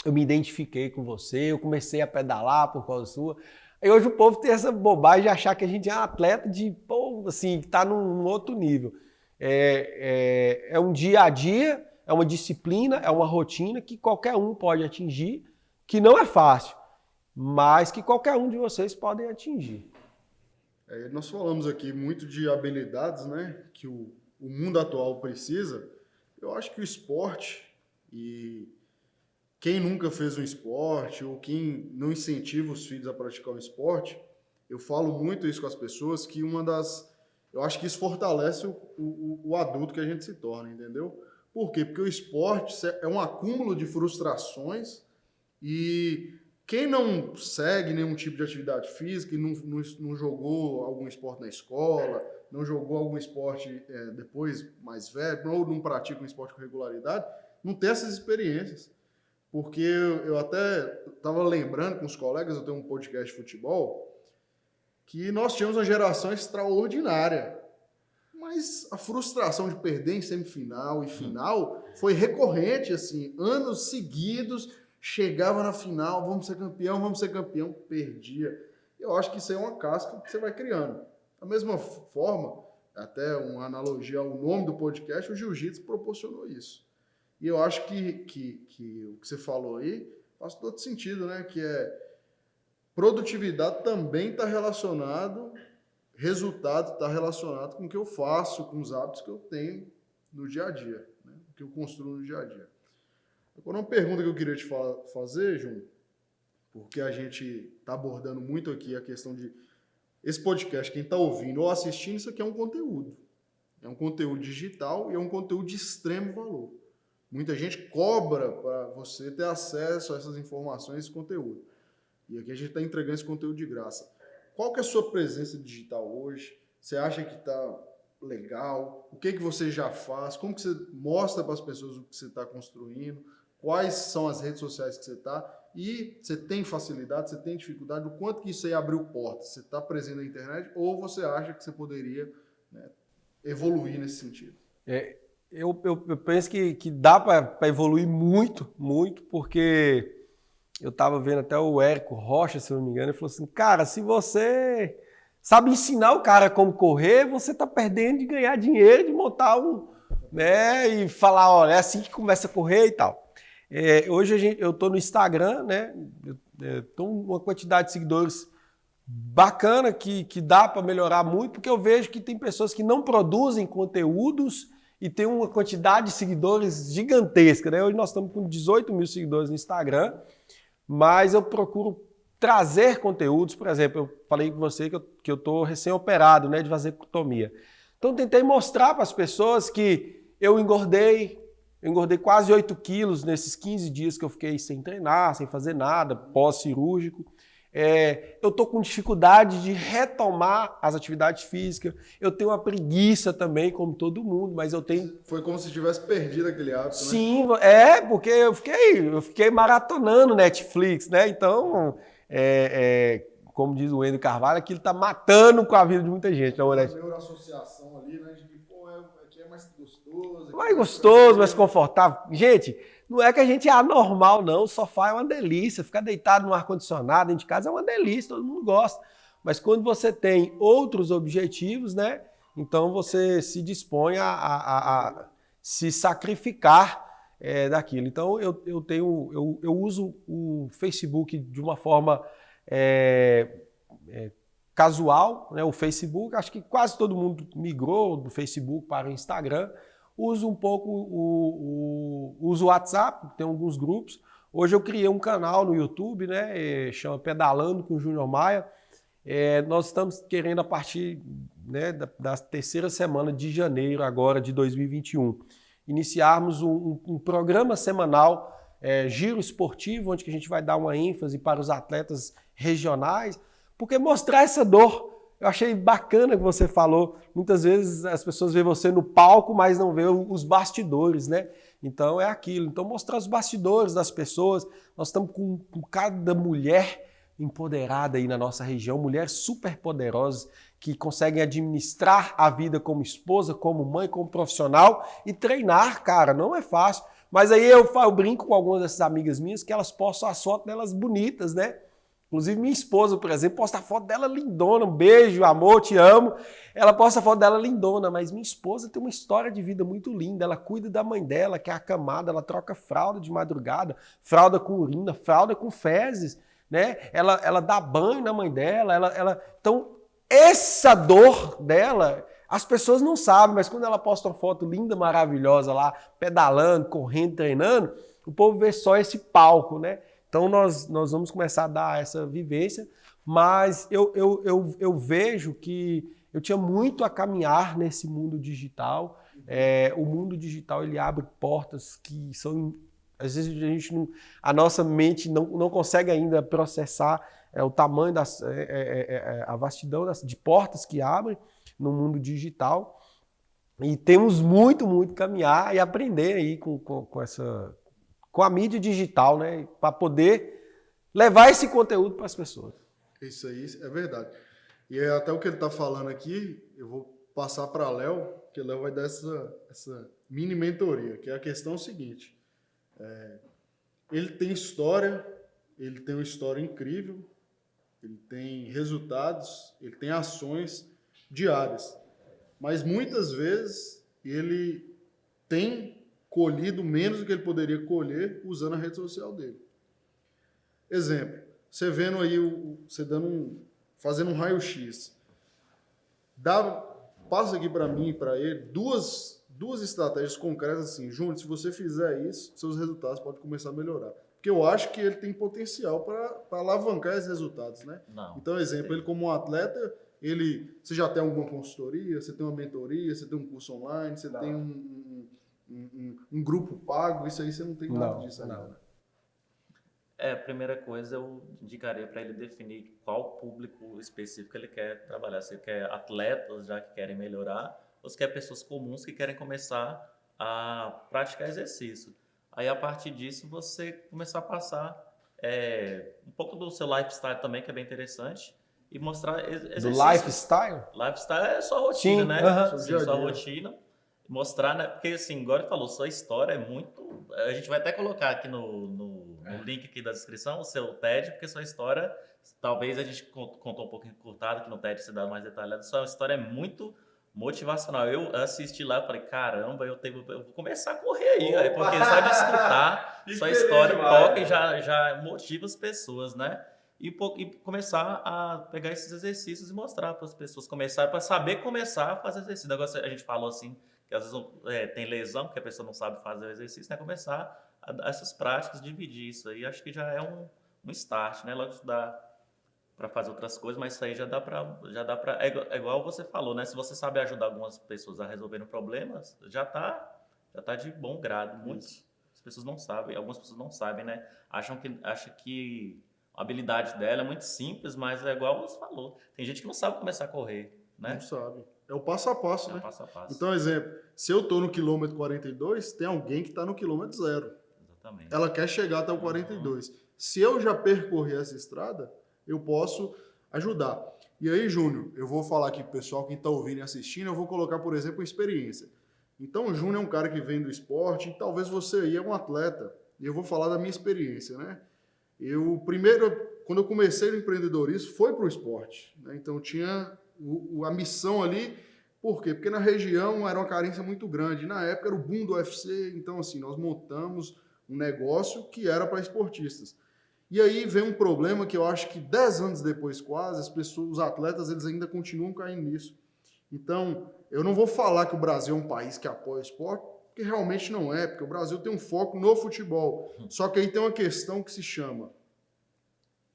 eu me identifiquei com você, eu comecei a pedalar por causa sua. E hoje o povo tem essa bobagem de achar que a gente é um atleta de, pô, assim, que está num outro nível. É um dia a dia, é uma disciplina, é uma rotina que qualquer um pode atingir, que não é fácil, mas que qualquer um de vocês podem atingir. Nós falamos aqui muito de habilidades, né, que o mundo atual precisa. Eu acho que o esporte, e quem nunca fez um esporte ou quem não incentiva os filhos a praticar um esporte, eu falo muito isso com as pessoas, que eu acho que isso fortalece o adulto que a gente se torna, entendeu? Por quê? Porque o esporte é um acúmulo de frustrações e quem não segue nenhum tipo de atividade física e não jogou algum esporte na escola, não jogou algum esporte depois mais velho, ou não pratica um esporte com regularidade, não tem essas experiências. Porque eu até estava lembrando com os colegas, eu tenho um podcast de futebol, que nós tínhamos uma geração extraordinária. Mas a frustração de perder em semifinal e final foi recorrente, assim, anos seguidos, chegava na final, vamos ser campeão, perdia. Eu acho que isso é uma casca que você vai criando. Da mesma forma, até uma analogia ao nome do podcast, o jiu-jitsu proporcionou isso. E eu acho que o que você falou aí faz todo sentido, né? Que produtividade também está relacionado, resultado está relacionado com o que eu faço, com os hábitos que eu tenho no dia a dia, né? O que eu construo no dia a dia. Agora, uma pergunta que eu queria te fazer, Júnior, porque a gente está abordando muito aqui a questão de esse podcast, quem está ouvindo ou assistindo, isso aqui é um conteúdo. É um conteúdo digital e é um conteúdo de extremo valor. Muita gente cobra para você ter acesso a essas informações, esse conteúdo. E aqui a gente está entregando esse conteúdo de graça. Qual que é a sua presença digital hoje? Você acha que está legal? O que você já faz? Como que você mostra para as pessoas o que você está construindo? Quais são as redes sociais que você está? E você tem facilidade, você tem dificuldade? O quanto que isso aí abriu portas? Você está presente na internet ou você acha que você poderia, né, evoluir nesse sentido? Eu penso que dá para evoluir muito, muito, porque eu estava vendo até o Érico Rocha, se eu não me engano, ele falou assim, cara, se você sabe ensinar o cara como correr, você está perdendo de ganhar dinheiro, de montar né, e falar, olha, é assim que começa a correr e tal. Hoje eu estou no Instagram, né, estou uma quantidade de seguidores bacana que dá para melhorar muito, porque eu vejo que tem pessoas que não produzem conteúdos e tem uma quantidade de seguidores gigantesca, né? Hoje nós estamos com 18 mil seguidores no Instagram, mas eu procuro trazer conteúdos. Por exemplo, eu falei com você que eu estou recém-operado, né, de vasectomia. Então, tentei mostrar para as pessoas que eu engordei quase 8 quilos nesses 15 dias que eu fiquei sem treinar, sem fazer nada, pós-cirúrgico. Eu estou com dificuldade de retomar as atividades físicas. Eu tenho uma preguiça também, como todo mundo, mas eu tenho... Foi como se tivesse perdido aquele hábito, né? Sim, porque eu fiquei maratonando Netflix, né? Então, como diz o Wendel Carvalho, aquilo está matando com a vida de muita gente. Não, né? A neuroassociação ali, né? De que, pô, aqui é mais gostoso. Mais gostoso, mais confortável. Gente, não é que a gente é anormal, não. O sofá é uma delícia. Ficar deitado no ar-condicionado dentro de casa é uma delícia, todo mundo gosta. Mas quando você tem outros objetivos, né? Então você se dispõe a se sacrificar daquilo. Então eu uso o Facebook de uma forma casual, né? O Facebook, acho que quase todo mundo migrou do Facebook para o Instagram. Uso um pouco uso o WhatsApp, tem alguns grupos. Hoje eu criei um canal no YouTube, né, chama Pedalando com o Júnior Maia. Nós estamos querendo, a partir, né, da terceira semana de janeiro agora de 2021, iniciarmos um programa semanal, Giro Esportivo, onde que a gente vai dar uma ênfase para os atletas regionais, porque mostrar essa dor. Eu achei bacana que você falou. Muitas vezes as pessoas veem você no palco, mas não vê os bastidores, né? Então é aquilo. Então mostrar os bastidores das pessoas. Nós estamos com cada mulher empoderada aí na nossa região, mulheres super poderosas que conseguem administrar a vida como esposa, como mãe, como profissional e treinar, cara, não é fácil. Mas aí eu brinco com algumas dessas amigas minhas que elas postam as fotos delas bonitas, né? Inclusive minha esposa, por exemplo, posta a foto dela lindona, um beijo, amor, te amo. Ela posta a foto dela lindona, mas minha esposa tem uma história de vida muito linda. Ela cuida da mãe dela, que é acamada, ela troca fralda de madrugada, fralda com urina, fralda com fezes, né? Ela dá banho na mãe dela, Então, essa dor dela, as pessoas não sabem, mas quando ela posta uma foto linda, maravilhosa lá, pedalando, correndo, treinando, o povo vê só esse palco, né? Então, nós vamos começar a dar essa vivência, mas eu vejo que eu tinha muito a caminhar nesse mundo digital. O mundo digital, ele abre portas que são... Às vezes a nossa mente não consegue ainda processar o tamanho, a vastidão de portas que abrem no mundo digital. E temos muito caminhar e aprender aí com a mídia digital, né? Para poder levar esse conteúdo para as pessoas. Isso aí é verdade. E até o que ele está falando aqui, eu vou passar para Léo, que o Léo vai dar essa mini mentoria, que é a questão seguinte. Ele tem história, ele tem uma história incrível, ele tem resultados, ele tem ações diárias. Mas muitas vezes ele tem colhido menos do que ele poderia colher usando a rede social dele. Exemplo, você vendo aí, você fazendo um raio-x. Passa aqui para mim e para ele duas estratégias concretas assim, Júnior, se você fizer isso, seus resultados podem começar a melhorar. Porque eu acho que ele tem potencial para alavancar esses resultados, né? Não, então, exemplo, ele como um atleta, você já tem alguma consultoria, você tem uma mentoria, você tem um curso online, você tem um grupo pago, isso aí você não tem nada disso ainda. Não. A primeira coisa eu indicaria para ele definir qual público específico ele quer trabalhar. Se ele quer atletas já que querem melhorar, ou se quer pessoas comuns que querem começar a praticar exercício. Aí, a partir disso, você começar a passar um pouco do seu lifestyle também, que é bem interessante, e mostrar exercício. Do lifestyle? Lifestyle é sua rotina, sim, né? Sim, sua rotina. Mostrar, né? Porque, assim, agora ele falou, sua história é muito... A gente vai até colocar aqui no link aqui da descrição o seu TED, porque sua história, talvez a gente contou um pouquinho encurtado, que no TED você dá mais detalhado, sua história é muito motivacional. Eu assisti lá e falei, caramba, eu vou começar a correr aí, porque só de escutar sua história toca e já motiva as pessoas, né? E começar a pegar esses exercícios e mostrar para as pessoas para saber começar a fazer exercício. Agora a gente falou assim, que às vezes tem lesão, porque a pessoa não sabe fazer o exercício, né? Começar a dar essas práticas, dividir isso aí, acho que já é um start, né? Logo dá para fazer outras coisas, mas isso aí já dá para é igual você falou, né? Se você sabe ajudar algumas pessoas a resolverem problemas, já tá de bom grado. Muitas pessoas não sabem, algumas pessoas não sabem, né? Acham que a habilidade dela é muito simples, mas é igual você falou. Tem gente que não sabe começar a correr, né? Não sabe. É o passo a passo, né? Passo a passo. Então, exemplo, se eu tô no quilômetro 42, tem alguém que está no quilômetro 0. Exatamente. Ela quer chegar até o 42. Se eu já percorrer essa estrada, eu posso ajudar. E aí, Júnior, eu vou falar aqui pro pessoal, quem está ouvindo e assistindo, eu vou colocar, por exemplo, uma experiência. Então, o Júnior é um cara que vem do esporte, e talvez você aí é um atleta. E eu vou falar da minha experiência, né? Quando eu comecei no empreendedorismo, foi para o esporte, né? Então, tinha a missão ali. Por quê? Porque na região era uma carência muito grande. Na época era o boom do UFC, então assim, nós montamos um negócio que era para esportistas. E aí vem um problema que eu acho que 10 anos depois quase, os atletas, eles ainda continuam caindo nisso. Então, eu não vou falar que o Brasil é um país que apoia o esporte, porque realmente não é, porque o Brasil tem um foco no futebol. Só que aí tem uma questão que se chama,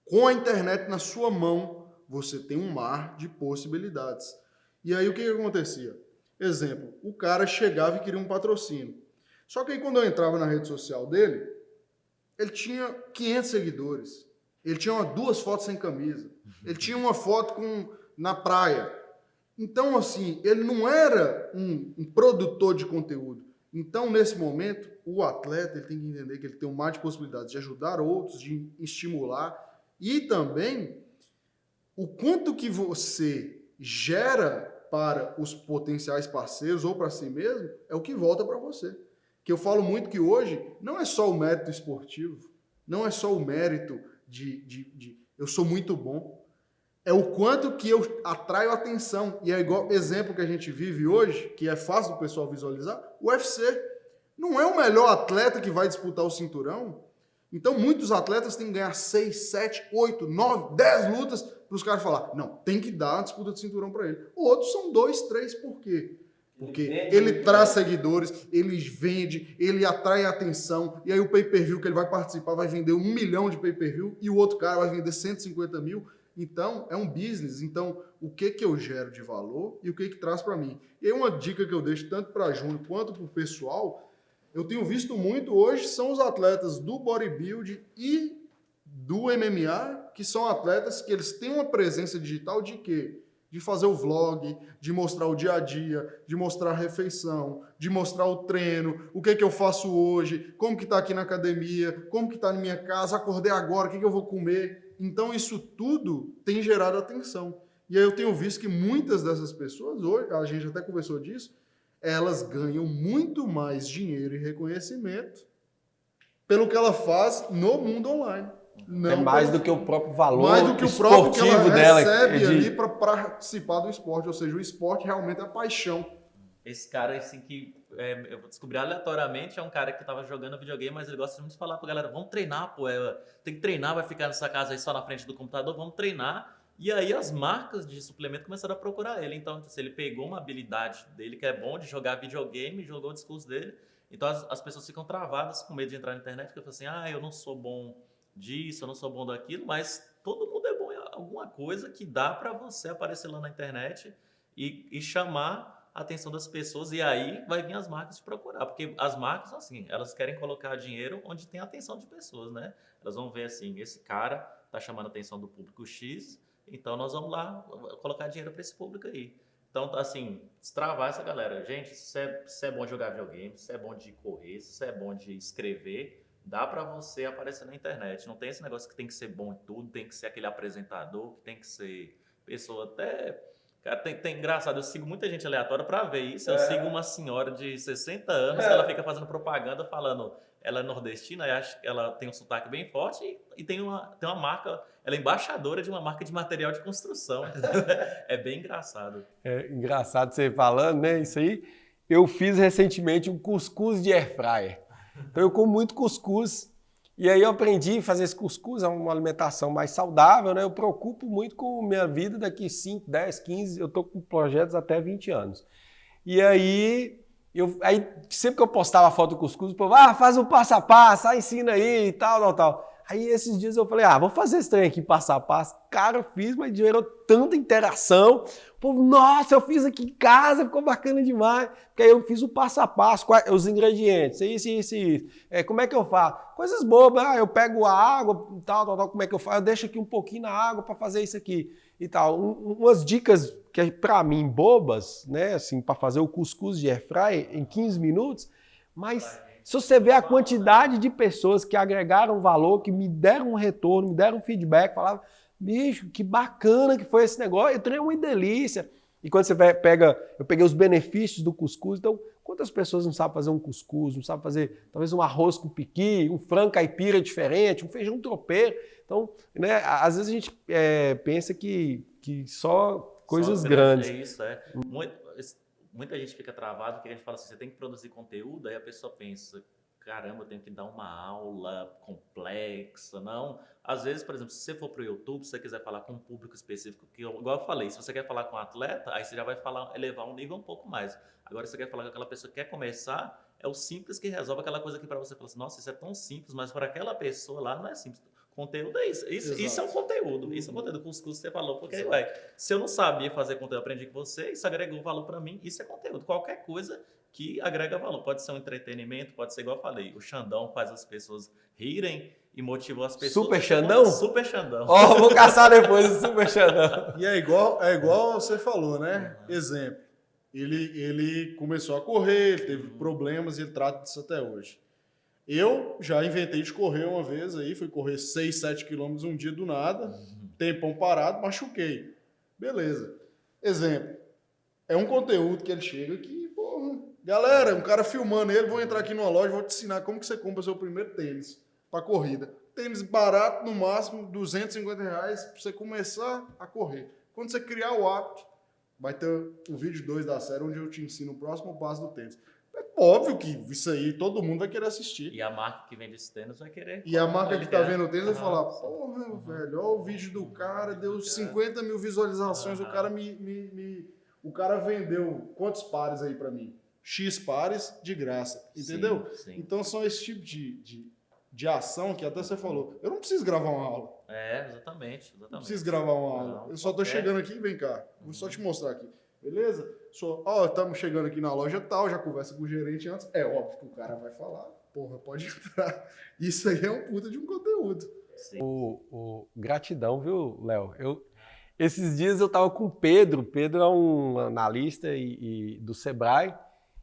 com a internet na sua mão, você tem um mar de possibilidades. E aí o que acontecia? Exemplo, o cara chegava e queria um patrocínio. Só que aí quando eu entrava na rede social dele, ele tinha 500 seguidores. Ele tinha 2 fotos sem camisa. Ele tinha uma foto na praia. Então, assim, ele não era um produtor de conteúdo. Então, nesse momento, o atleta ele tem que entender que ele tem um mar de possibilidades de ajudar outros, de estimular. E também, o quanto que você gera para os potenciais parceiros ou para si mesmo, é o que volta para você. Que eu falo muito que hoje não é só o mérito esportivo, não é só o mérito de eu sou muito bom, é o quanto que eu atraio atenção. E é igual exemplo que a gente vive hoje, que é fácil do pessoal visualizar, o UFC. Não é o melhor atleta que vai disputar o cinturão. Então, muitos atletas têm que ganhar 6, 7, 8, 9, 10 lutas para os caras falar, não, tem que dar a disputa de cinturão para ele. Outros são 2, 3, por quê? Porque ele traz seguidores, ele vende, ele atrai atenção, e aí o pay-per-view que ele vai participar vai vender 1 milhão de pay-per-view e o outro cara vai vender 150 mil. Então, é um business. Então, o que eu gero de valor e o que traz para mim? E aí uma dica que eu deixo tanto para Júnior quanto para o pessoal, eu tenho visto muito hoje, são os atletas do bodybuilding e do MMA, que são atletas que eles têm uma presença digital de quê? De fazer o vlog, de mostrar o dia a dia, de mostrar a refeição, de mostrar o treino, o que eu faço hoje, como que tá aqui na academia, como que tá na minha casa, acordei agora, o que eu vou comer. Então, isso tudo tem gerado atenção. E aí eu tenho visto que muitas dessas pessoas, hoje, a gente até conversou disso, elas ganham muito mais dinheiro e reconhecimento pelo que ela faz no mundo online. Não é mais do que o próprio valor mais do que o próprio que ela dela recebe ali para participar do esporte. Ou seja, o esporte realmente é paixão. Esse cara, assim, que eu descobri aleatoriamente, é um cara que tava jogando videogame, mas ele gosta muito de falar pra galera, vamos treinar, pô, tem que treinar, vai ficar nessa casa aí só na frente do computador, vamos treinar. E aí as marcas de suplemento começaram a procurar ele. Então, assim, ele pegou uma habilidade dele que é bom de jogar videogame, jogou o discurso dele. Então as pessoas ficam travadas com medo de entrar na internet, porque falam assim, eu não sou bom disso, eu não sou bom daquilo, mas todo mundo é bom em alguma coisa que dá para você aparecer lá na internet e chamar a atenção das pessoas, e aí vai vir as marcas te procurar, porque as marcas, assim, elas querem colocar dinheiro onde tem a atenção de pessoas, né? Elas vão ver assim, esse cara tá chamando a atenção do público X, então nós vamos lá colocar dinheiro para esse público aí. Então, assim, destravar essa galera. Gente, se é bom de jogar videogame, se é bom de correr, se é bom de escrever, dá para você aparecer na internet. Não tem esse negócio que tem que ser bom em tudo, tem que ser aquele apresentador, que tem que ser pessoa até... Cara, tem engraçado, eu sigo muita gente aleatória para ver isso. Eu sigo uma senhora de 60 anos que ela fica fazendo propaganda falando, ela é nordestina, ela tem um sotaque bem forte e tem uma marca, ela é embaixadora de uma marca de material de construção. É bem engraçado. É engraçado você falando, né? Isso aí. Eu fiz recentemente um cuscuz de air fryer. Então eu como muito cuscuz. E aí eu aprendi a fazer esse cuscuz, é uma alimentação mais saudável, né? Eu preocupo muito com minha vida daqui 5, 10, 15, eu tô com projetos até 20 anos. E aí, sempre que eu postava a foto do cuscuz, o povo, faz o passo a passo, ensina aí e tal. Aí esses dias eu falei, vou fazer esse trem aqui passo a passo. Cara, eu fiz, mas gerou tanta interação. O povo, nossa, eu fiz aqui em casa, ficou bacana demais. Porque aí eu fiz o passo a passo, os ingredientes, isso. Como é que eu faço? Coisas bobas, eu pego a água, tal, como é que eu faço? Eu deixo aqui um pouquinho na água para fazer isso aqui e tal. Umas dicas que para mim bobas, né, assim, para fazer o cuscuz de air fry em 15 minutos, mas... Se você vê a quantidade de pessoas que agregaram valor, que me deram um retorno, me deram um feedback, falavam, bicho, que bacana que foi esse negócio, eu treinei uma delícia. E quando você pega, eu peguei os benefícios do cuscuz, então quantas pessoas não sabem fazer um cuscuz, não sabem fazer talvez um arroz com piqui, um frango caipira diferente, um feijão tropeiro. Então, né, às vezes a gente pensa que só coisas grandes. É isso, Muita gente fica travado porque a gente fala assim, você tem que produzir conteúdo, aí a pessoa pensa, caramba, eu tenho que dar uma aula complexa, não. Às vezes, por exemplo, se você for para o YouTube, se você quiser falar com um público específico, que igual eu falei, se você quer falar com um atleta, aí você já vai elevar um nível um pouco mais. Agora, se você quer falar com aquela pessoa que quer começar, é o simples que resolve aquela coisa que para você fala assim, nossa, isso é tão simples, mas para aquela pessoa lá não é simples. Conteúdo é isso. Isso é um conteúdo. Isso é um conteúdo. Cuscuz você falou. Porque se eu não sabia fazer conteúdo, eu aprendi com você, isso agregou valor para mim, isso é conteúdo. Qualquer coisa que agrega valor. Pode ser um entretenimento, pode ser igual eu falei. O Xandão faz as pessoas rirem e motiva as pessoas. Super Xandão? Super Xandão. Ó, vou caçar depois o Super Xandão. E é igual você falou, né? Exemplo. Ele começou a correr, ele teve problemas e ele trata disso até hoje. Eu já inventei de correr uma vez aí, fui correr 6, 7 quilômetros um dia do nada, tempão parado, machuquei. Beleza. Exemplo. É um conteúdo que ele chega aqui, porra. Galera, um cara filmando ele, vou entrar aqui numa loja, vou te ensinar como que você compra seu primeiro tênis para corrida. Tênis barato, no máximo, R$250 pra você começar a correr. Quando você criar o hábito, vai ter o vídeo 2 da série, onde eu te ensino o próximo passo do tênis. É óbvio que isso aí todo mundo vai querer assistir. E a marca que vende esse tênis vai querer. E a marca que tá vendo o tênis vai falar, porra, velho, olha o vídeo do cara, deu 50 mil visualizações, o cara o cara vendeu quantos pares aí pra mim? X pares de graça, entendeu? Sim, sim. Então são esse tipo de ação que até você falou. Eu não preciso gravar uma aula. Exatamente. Não preciso gravar uma aula. Não, Eu só tô chegando aqui, vem cá. Vou só te mostrar aqui. Beleza? Estamos chegando aqui na loja tal, já conversa com o gerente antes. É óbvio que o cara vai falar, porra, pode entrar. Isso aí é um puta de um conteúdo. Gratidão, viu, Léo? Esses dias eu tava com o Pedro. O Pedro é um analista do Sebrae.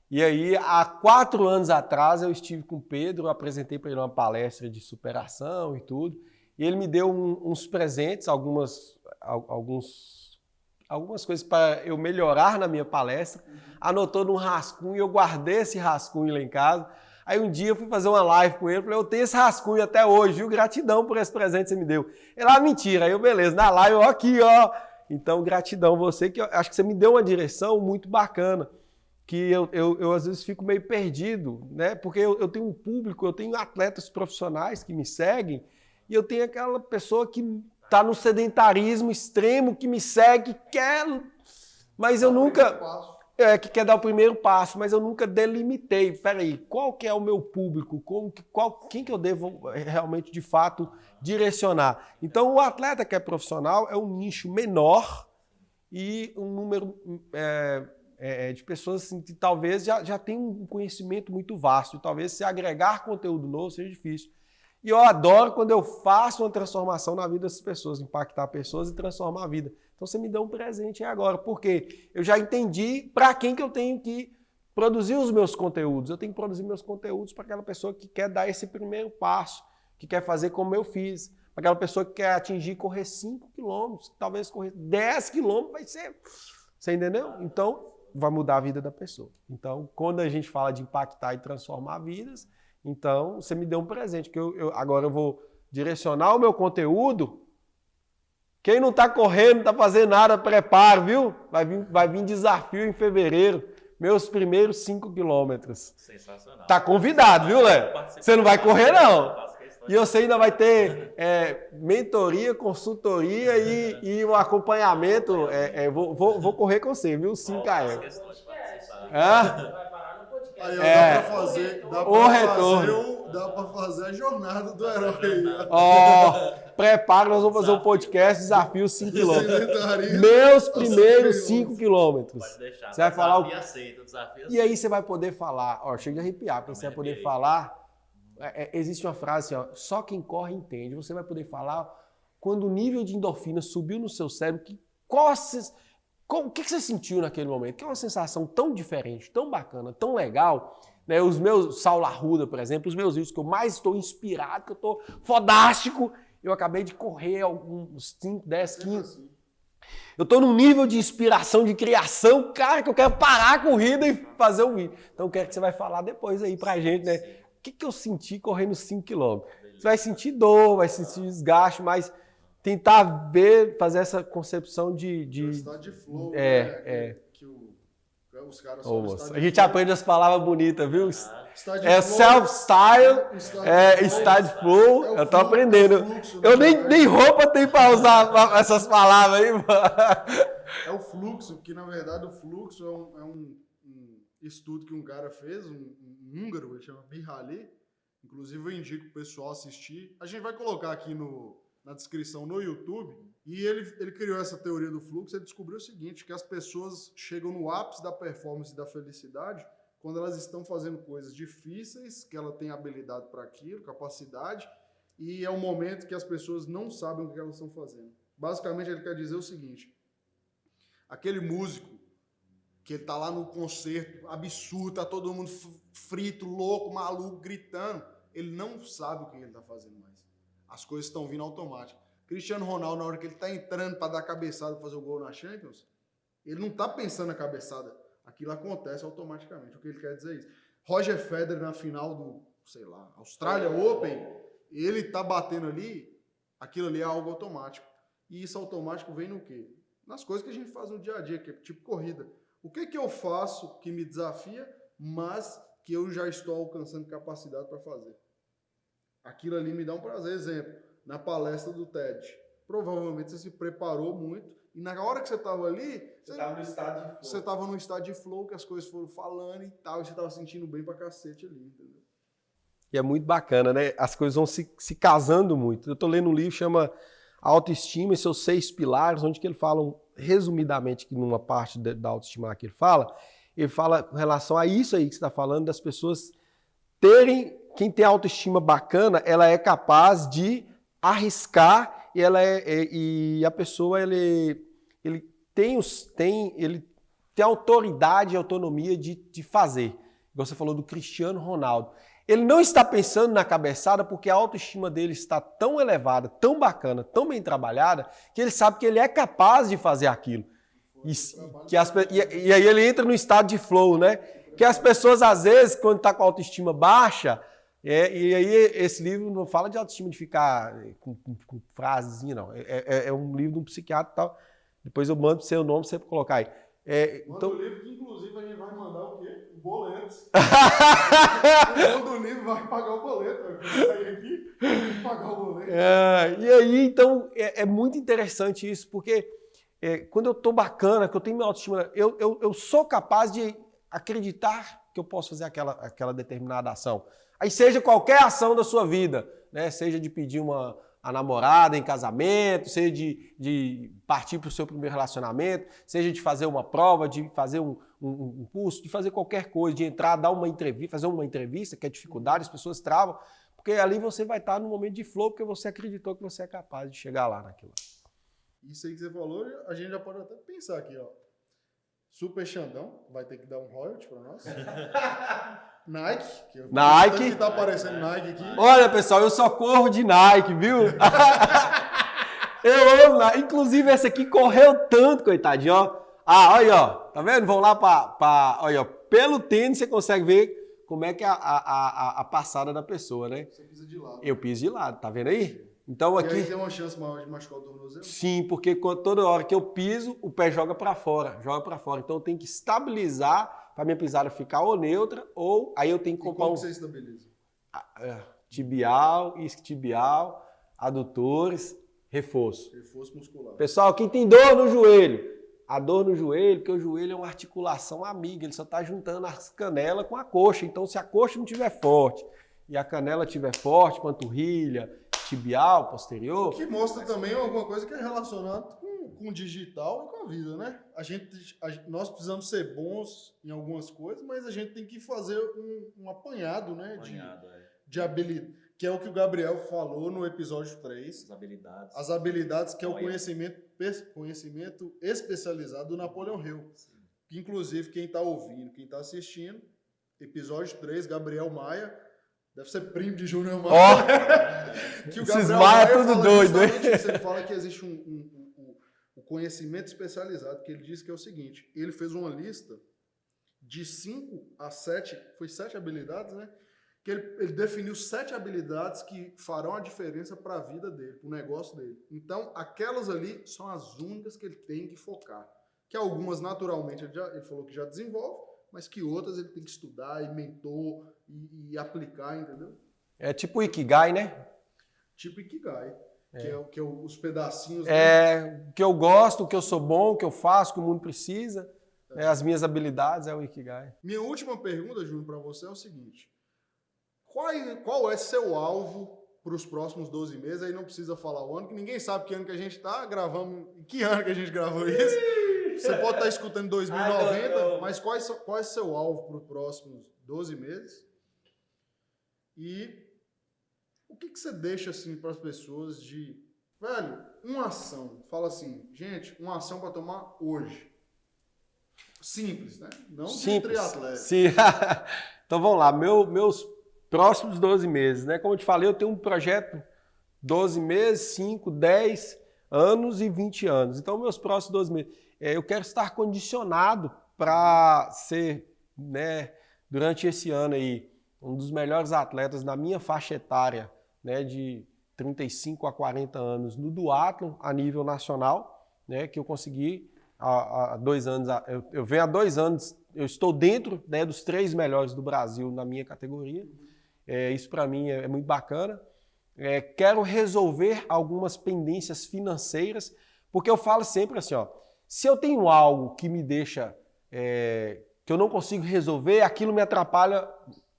E aí, há 4 anos atrás, eu estive com o Pedro, apresentei para ele uma palestra de superação e tudo. E ele me deu uns presentes, algumas coisas para eu melhorar na minha palestra. Anotou num rascunho, eu guardei esse rascunho lá em casa. Aí um dia eu fui fazer uma live com ele, falei, eu tenho esse rascunho até hoje, viu? Gratidão por esse presente que você me deu. Ele, mentira. Aí eu, beleza, na live, ó, aqui, ó. Então, gratidão você, que eu acho que você me deu uma direção muito bacana, que eu às vezes fico meio perdido, né? Porque eu tenho um público, eu tenho atletas profissionais que me seguem, e eu tenho aquela pessoa que está no sedentarismo extremo, que me segue, que quer, mas eu nunca... que quer dar o primeiro passo, mas eu nunca delimitei. Peraí, qual que é o meu público? Quem que eu devo realmente, de fato, direcionar? Então, o atleta que é profissional é um nicho menor e um número de pessoas assim, que talvez já tem um conhecimento muito vasto. E talvez se agregar conteúdo novo seja difícil. E eu adoro quando eu faço uma transformação na vida dessas pessoas, impactar pessoas e transformar a vida. Então você me deu um presente agora, porque eu já entendi para quem que eu tenho que produzir os meus conteúdos. Eu tenho que produzir meus conteúdos para aquela pessoa que quer dar esse primeiro passo, que quer fazer como eu fiz, para aquela pessoa que quer atingir, correr 5 quilômetros, talvez correr 10 quilômetros, vai ser... Você entendeu? Então, vai mudar a vida da pessoa. Então, quando a gente fala de impactar e transformar vidas, então você me deu um presente, que agora eu vou direcionar o meu conteúdo. Quem não está correndo, não está fazendo nada, prepara, viu? Vai vir desafio em fevereiro. Meus primeiros 5 quilômetros. Sensacional. Tá convidado, viu, Léo? Você não vai correr, não. E você ainda vai ter mentoria, consultoria e um acompanhamento. Vou correr com você, viu? 5km. Aí, dá pra fazer a jornada do herói aí. Prepara, nós vamos fazer um podcast, desafio 5 km. Meus primeiros 5 km. Você vai falar o desafio. E aí você vai poder falar, chega de arrepiar, porque você vai poder falar. Existe uma frase assim, só quem corre entende. Você vai poder falar quando o nível de endorfina subiu no seu cérebro, o que você sentiu naquele momento? Que é uma sensação tão diferente, tão bacana, tão legal. Né? Os meus Saulo Arruda, por exemplo, os meus vídeos que eu mais estou inspirado, que eu estou fodástico, eu acabei de correr uns 5, 10, 15. Eu estou num nível de inspiração, de criação, cara, que eu quero parar a corrida e fazer um vídeo. Então eu quero que você vai falar depois aí pra gente, né? O que eu senti correndo 5 km? Você vai sentir dor, vai sentir desgaste, mas tentar fazer essa concepção de estado de flow, os caras a gente aprende as palavras bonitas, viu? Self-style, estado de flow, eu tô aprendendo. Eu nem roupa tem para usar essas palavras aí, mano. É o fluxo, que na verdade o fluxo é um estudo que um cara fez, um húngaro, ele chama Mihaly. Inclusive eu indico o pessoal assistir. A gente vai colocar aqui na descrição no YouTube. E ele criou essa teoria do fluxo. Ele descobriu o seguinte, que as pessoas chegam no ápice da performance e da felicidade quando elas estão fazendo coisas difíceis, que ela tem habilidade para aquilo, capacidade, e é um momento que as pessoas não sabem o que elas estão fazendo. Basicamente, ele quer dizer o seguinte: aquele músico que ele tá lá no concerto absurdo, tá todo mundo frito, louco, maluco, gritando, ele não sabe o que ele tá fazendo mais. As coisas estão vindo automático. Cristiano Ronaldo, na hora que ele tá entrando para dar cabeçada, fazer o gol na Champions, ele não tá pensando na cabeçada. Aquilo acontece automaticamente. O que ele quer dizer é isso. Roger Federer na final do, sei lá, Australia Open, ele tá batendo ali, aquilo ali é algo automático. E isso automático vem no quê? Nas coisas que a gente faz no dia a dia, que é tipo corrida. O que eu faço que me desafia, mas que eu já estou alcançando capacidade para fazer? Aquilo ali me dá um prazer. Exemplo, na palestra do TED. Provavelmente você se preparou muito e na hora que você estava ali, Você estava no estado de flow. Você estava no estado de flow, que as coisas foram falando e tal, e você estava sentindo bem pra cacete ali, entendeu? E é muito bacana, né? As coisas vão se casando muito. Eu estou lendo um livro que chama Autoestima e seus 6 pilares, onde que ele fala, resumidamente, que numa parte da autoestima que ele fala com relação a isso aí que você está falando, das pessoas terem, quem tem autoestima bacana, ela é capaz de arriscar e a pessoa ele tem autoridade e autonomia de fazer. Igual você falou do Cristiano Ronaldo. Ele não está pensando na cabeçada porque a autoestima dele está tão elevada, tão bacana, tão bem trabalhada, que ele sabe que ele é capaz de fazer aquilo. E aí ele entra no estado de flow, né? Que as pessoas, às vezes, quando está com a autoestima baixa, e aí esse livro não fala de autoestima de ficar com frasezinha, não. É um livro de um psiquiatra e tal. Depois eu mando o seu nome para você colocar aí. Manda o livro que, inclusive, a gente vai mandar o quê? Boletos. O dono do livro vai pagar o boleto. Vai sair aqui e pagar o boleto. E aí, então, é muito interessante isso, porque quando eu tô bacana, que eu tenho minha autoestima, eu sou capaz de acreditar que eu posso fazer aquela determinada ação. Aí seja qualquer ação da sua vida, né? Seja de pedir a namorada em casamento, seja de partir para o seu primeiro relacionamento, seja de fazer uma prova, de fazer um curso, de fazer qualquer coisa, de entrar, dar uma entrevista, fazer uma entrevista, que é dificuldade, as pessoas travam, porque ali você vai estar no momento de flow, porque você acreditou que você é capaz de chegar lá naquilo. Isso aí que você falou, a gente já pode até pensar aqui, ó. Super Xandão vai ter que dar um royalty para nós. Nike, que tá aparecendo Nike aqui. Olha, pessoal, eu só corro de Nike, viu? Eu amo Nike. Inclusive, esse aqui correu tanto, coitadinho, ó. Olha, ó. Tá vendo? Vão lá olha, ó. Pelo tênis você consegue ver como é que é a passada da pessoa, né? Você pisa de lado. Eu piso de lado, tá vendo aí? Então aqui... E aí tem uma chance maior de machucar o tornozelo? Sim, porque toda hora que eu piso, o pé joga para fora. Então eu tenho que estabilizar para minha pisada ficar ou neutra, ou aí eu tenho que comprar como você estabiliza? Tibial, isquiotibial, adutores, reforço. Reforço muscular. Pessoal, quem tem dor no joelho? A dor no joelho, porque o joelho é uma articulação amiga, ele só está juntando as canelas com a coxa. Então, se a coxa não estiver forte e a canela estiver forte, panturrilha, tibial, posterior... O que mostra também alguma coisa que é relacionada com o digital e com a vida, né? Nós precisamos ser bons em algumas coisas, mas a gente tem que fazer um apanhado, né? De habilidade, que é o que o Gabriel falou no episódio 3. As habilidades, que é o conhecimento especializado do Napoleon Hill. Que, inclusive, quem está ouvindo, quem está assistindo, episódio 3, Gabriel Maia, deve ser primo de Júnior Maia. Que o Gabriel Maia é tudo doido, hein? Ele fala que existe o conhecimento especializado, que ele diz que é o seguinte: ele fez uma lista de 5 a 7, foi 7 habilidades, né? Que ele definiu 7 habilidades que farão a diferença para a vida dele, para o negócio dele. Então, aquelas ali são as únicas que ele tem que focar. Que algumas, naturalmente, ele falou que já desenvolve, mas que outras ele tem que estudar e mentor e aplicar, entendeu? É tipo o Ikigai, né? Tipo Ikigai, que é os pedacinhos... O que eu gosto, o que eu sou bom, o que eu faço, o que o mundo precisa, as minhas habilidades é o Ikigai. Minha última pergunta, Júnior, para você é o seguinte: qual é seu alvo para os próximos 12 meses? Aí não precisa falar o ano, que ninguém sabe que ano que a gente está gravando, que ano que a gente gravou isso. Você pode estar escutando em 2090, Ai, não. mas qual é seu alvo para os próximos 12 meses? E o que você deixa assim para as pessoas de, velho, uma ação? Fala assim, gente, uma ação para tomar hoje. Simples, né? Não de triatleta. Sim. Então vamos lá, meus próximos 12 meses, né? Como eu te falei, eu tenho um projeto 12 meses, 5, 10 anos e 20 anos. Então, meus próximos 12 meses. Eu quero estar condicionado para ser, né, durante esse ano aí, um dos melhores atletas na minha faixa etária, né, de 35 a 40 anos no duatlon a nível nacional, né, que eu consegui há 2 anos. Eu venho há 2 anos, eu estou dentro, né, dos 3 melhores do Brasil na minha categoria. Isso para mim é muito bacana. Quero resolver algumas pendências financeiras, porque eu falo sempre assim, ó, se eu tenho algo que me deixa, que eu não consigo resolver, aquilo me atrapalha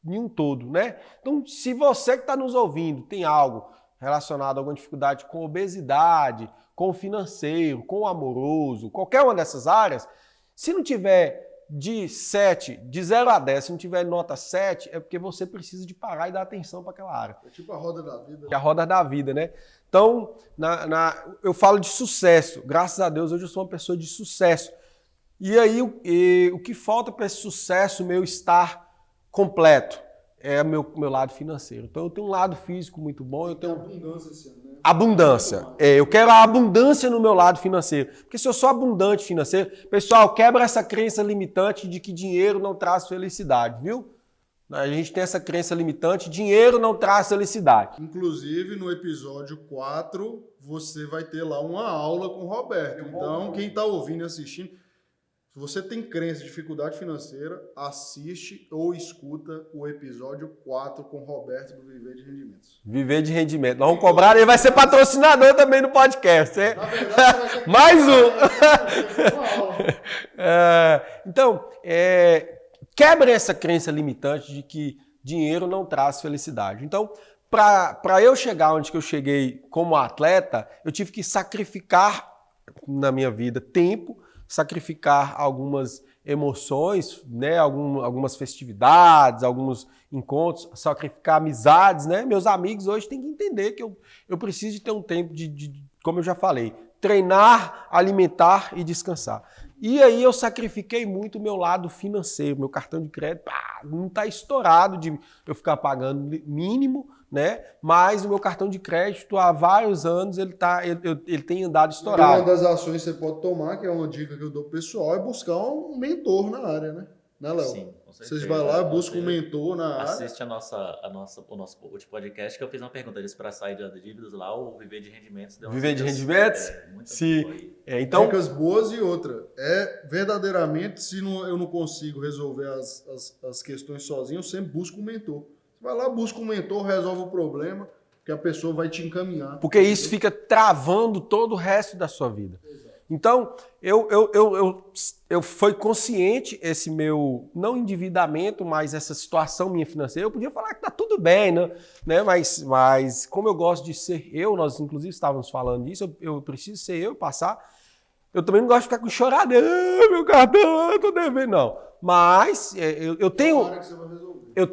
em um todo, né? Então, se você que está nos ouvindo tem algo relacionado a alguma dificuldade com obesidade, com o financeiro, com o amoroso, qualquer uma dessas áreas, se não tiver de 0 a 10, se não tiver nota 7, é porque você precisa de parar e dar atenção para aquela área. É tipo a roda da vida. É a roda da vida, né? Então, eu falo de sucesso. Graças a Deus, hoje eu sou uma pessoa de sucesso. E aí, o que falta para esse sucesso meu estar completo é o meu lado financeiro. Então, eu tenho um lado físico muito bom. Eu tenho abundância esse ano, né? Abundância. Eu quero a abundância no meu lado financeiro. Porque se eu sou abundante financeiro, pessoal, quebra essa crença limitante de que dinheiro não traz felicidade, viu? A gente tem essa crença limitante, dinheiro não traz felicidade. Inclusive, no episódio 4, você vai ter lá uma aula com o Roberto. Então, quem está ouvindo e assistindo, se você tem crença, dificuldade financeira, assiste ou escuta o episódio 4 com o Roberto do Viver de Rendimentos. Viver de rendimento. Nós vamos cobrar, ele vai ser patrocinador também no podcast. Hein? Na verdade, você vai ter que Mais um! uma aula. Então, quebre essa crença limitante de que dinheiro não traz felicidade. Então, para eu chegar onde que eu cheguei como atleta, eu tive que sacrificar na minha vida tempo, sacrificar algumas emoções, né, algumas festividades, alguns encontros, sacrificar amizades, né? Meus amigos hoje têm que entender que eu preciso de ter um tempo de, como eu já falei, treinar, alimentar e descansar. E aí eu sacrifiquei muito o meu lado financeiro, meu cartão de crédito, não está estourado de eu ficar pagando mínimo, né? Mas o meu cartão de crédito há vários anos ele tem andado estourado. Uma das ações que você pode tomar, que é uma dica que eu dou pro pessoal, é buscar um mentor na área, né? Né, Léo? Sim, com certeza. Vocês vão lá, buscam um mentor na área. Assiste o nosso último podcast, que eu fiz uma pergunta deles para sair de dívidas lá, o Viver de Rendimentos. Viver de Rendimentos? Sim. Então, dicas boas e outra. Verdadeiramente, se eu não consigo resolver as questões sozinho, eu sempre busco um mentor. Você vai lá, busca um mentor, resolve o problema, que a pessoa vai te encaminhar. Porque isso fica travando todo o resto da sua vida. Exato. Então, eu fui consciente esse meu, não endividamento, mas essa situação minha financeira. Eu podia falar que tá tudo bem, né? Mas como eu gosto de ser eu, nós inclusive estávamos falando disso, eu preciso ser eu, passar. Eu também não gosto de ficar com choradão, meu cartão, eu tô devendo, não. Mas eu tenho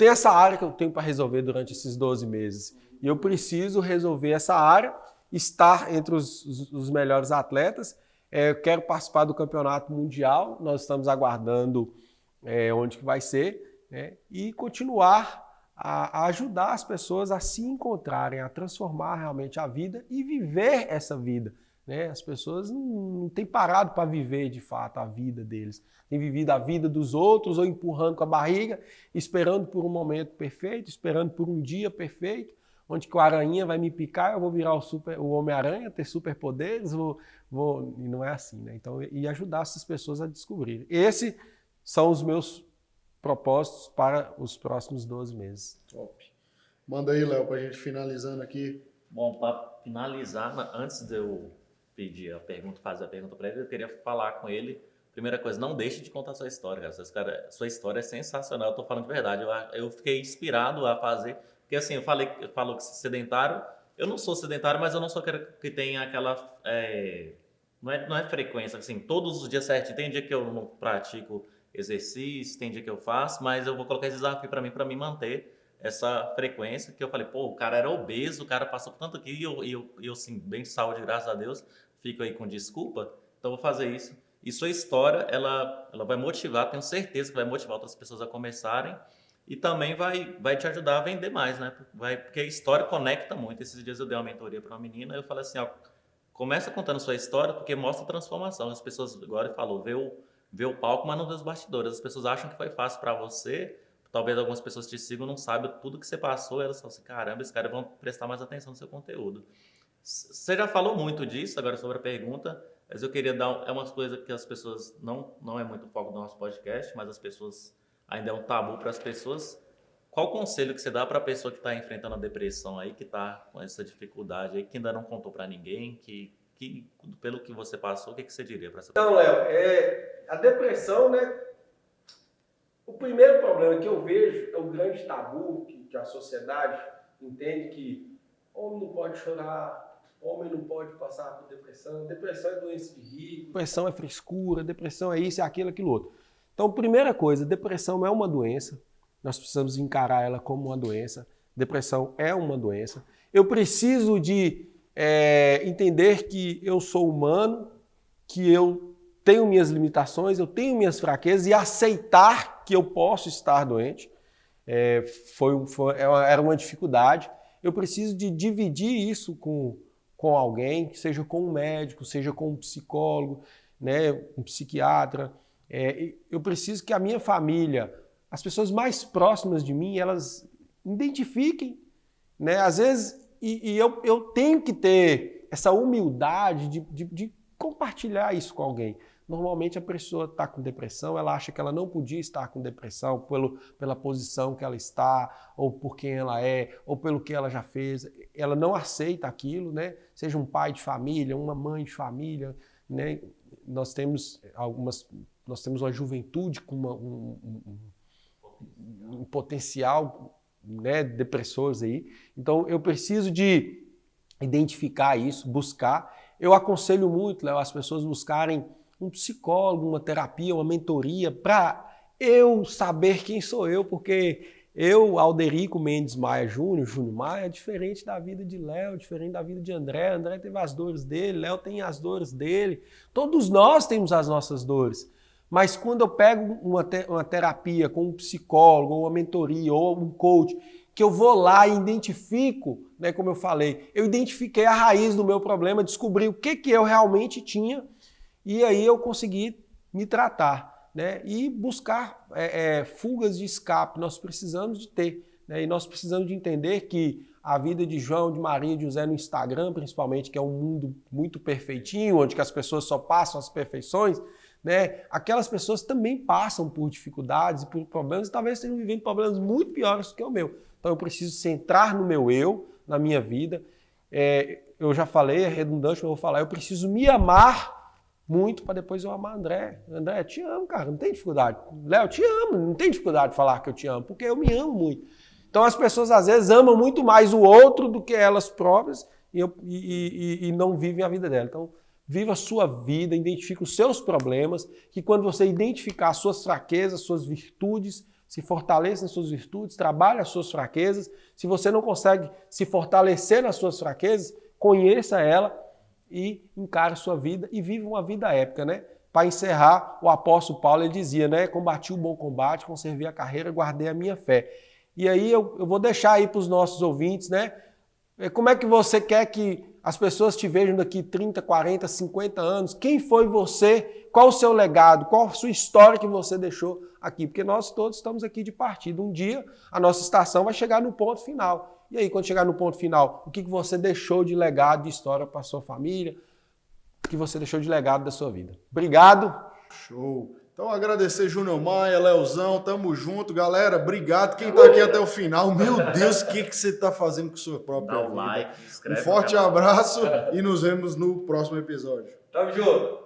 essa área que eu tenho para resolver durante esses 12 meses. E eu preciso resolver essa área, estar entre os melhores atletas. Eu quero participar do campeonato mundial, nós estamos aguardando onde que vai ser, né? E continuar a ajudar as pessoas a se encontrarem, a transformar realmente a vida e viver essa vida. Né? As pessoas não têm parado para viver de fato a vida deles. Têm vivido a vida dos outros ou empurrando com a barriga, esperando por um momento perfeito, esperando por um dia perfeito, onde que o aranha vai me picar, eu vou virar o Homem-Aranha, ter superpoderes, e não é assim, né? Então, e ajudar essas pessoas a descobrirem. Esses são os meus propósitos para os próximos 12 meses. Top. Manda aí, Léo, para a gente finalizando aqui. Bom, para finalizar, antes de eu fazer a pergunta para ele, eu queria falar com ele. Primeira coisa, não deixe de contar a sua história, cara. Sua história é sensacional, eu tô falando de verdade. Eu fiquei inspirado a fazer, porque assim, eu falo que sedentário, eu não sou sedentário, mas eu não sou aquele que tem aquela não é frequência, assim, todos os dias certinho. Tem dia que eu não pratico exercício, tem dia que eu faço, mas eu vou colocar esse desafio para mim manter essa frequência, que eu falei, pô, o cara era obeso, o cara passou por tanto aqui, e eu assim, bem de saúde, graças a Deus, fico aí com desculpa, então eu vou fazer isso. E sua história, ela vai motivar, tenho certeza que vai motivar outras pessoas a começarem, e também vai te ajudar a vender mais, né? Porque a história conecta muito. Esses dias eu dei uma mentoria para uma menina, eu falei assim, ó, começa contando sua história, porque mostra a transformação. As pessoas, agora falou, vê o palco, mas não vê os bastidores. As pessoas acham que foi fácil para você, talvez algumas pessoas te sigam, não sabem tudo que você passou, elas falam assim, caramba, esses caras vão prestar mais atenção no seu conteúdo. Você já falou muito disso, agora sobre a pergunta, mas eu queria dar, é uma coisa que as pessoas, não é muito foco do nosso podcast, mas as pessoas, ainda é um tabu para as pessoas. Qual o conselho que você dá para a pessoa que está enfrentando a depressão aí, que está com essa dificuldade aí, que ainda não contou para ninguém, que pelo que você passou, o que você diria para essa pessoa? Então, Léo, a depressão, né? O primeiro problema que eu vejo é o grande tabu que a sociedade entende que homem não pode chorar, homem não pode passar por depressão, depressão é doença de rico, depressão é frescura, depressão é isso, é aquilo, aquilo outro. Então, primeira coisa, depressão é uma doença, nós precisamos encarar ela como uma doença, depressão é uma doença. Eu preciso de entender que eu sou humano, que eu tenho minhas limitações, eu tenho minhas fraquezas e aceitar que eu posso estar doente era uma dificuldade. Eu preciso de dividir isso com alguém, seja com um médico, seja com um psicólogo, né, um psiquiatra. Eu preciso que a minha família, as pessoas mais próximas de mim, elas identifiquem, né? Às vezes, eu tenho que ter essa humildade de compartilhar isso com alguém. Normalmente a pessoa está com depressão, ela acha que ela não podia estar com depressão pela posição que ela está, ou por quem ela é, ou pelo que ela já fez. Ela não aceita aquilo, né? Seja um pai de família, uma mãe de família, né? Nós temos uma juventude com um potencial, né, depressores aí. Então eu preciso de identificar isso, buscar. Eu aconselho muito, Léo, as pessoas buscarem um psicólogo, uma terapia, uma mentoria, para eu saber quem sou eu, porque eu, Alderico Mendes Maia Júnior Maia, é diferente da vida de Léo, diferente da vida de André. André teve as dores dele, Léo tem as dores dele. Todos nós temos as nossas dores. Mas quando eu pego uma terapia com um psicólogo, ou uma mentoria, ou um coach, que eu vou lá e identifico, né, como eu falei, eu identifiquei a raiz do meu problema, descobri o que eu realmente tinha, e aí eu consegui me tratar, né, e buscar fugas de escape. Nós precisamos de ter, né, e nós precisamos de entender que a vida de João, de Maria, de José no Instagram, principalmente, que é um mundo muito perfeitinho, onde que as pessoas só passam as perfeições, né? Aquelas pessoas também passam por dificuldades e por problemas e talvez estejam vivendo problemas muito piores do que o meu. Então eu preciso centrar no meu eu, na minha vida. Eu já falei, é redundante, mas eu vou falar, eu preciso me amar muito para depois eu amar André. André, te amo, cara, não tem dificuldade. Léo, te amo, não tem dificuldade de falar que eu te amo, porque eu me amo muito. Então as pessoas às vezes amam muito mais o outro do que elas próprias e não vivem a vida dela. Então, viva a sua vida, identifique os seus problemas, que quando você identificar as suas fraquezas, suas virtudes, se fortaleça nas suas virtudes, trabalhe as suas fraquezas. Se você não consegue se fortalecer nas suas fraquezas, conheça ela e encare a sua vida e viva uma vida épica, né? Para encerrar, o apóstolo Paulo ele dizia, né? Combati o bom combate, conservei a carreira, guardei a minha fé. E aí eu vou deixar aí para os nossos ouvintes, né? Como é que você quer que as pessoas te vejam daqui 30, 40, 50 anos? Quem foi você? Qual o seu legado? Qual a sua história que você deixou aqui? Porque nós todos estamos aqui de partida. Um dia a nossa estação vai chegar no ponto final. E aí, quando chegar no ponto final, o que você deixou de legado, de história para a sua família? O que você deixou de legado da sua vida? Obrigado. Show. Então, agradecer Júnior Maia, Leozão, tamo junto. Galera, obrigado. Quem tá aqui até o final, meu Deus, o que você tá fazendo com sua própria vida? Dá um like, inscreve. Um forte abraço e nos vemos no próximo episódio. Tamo junto.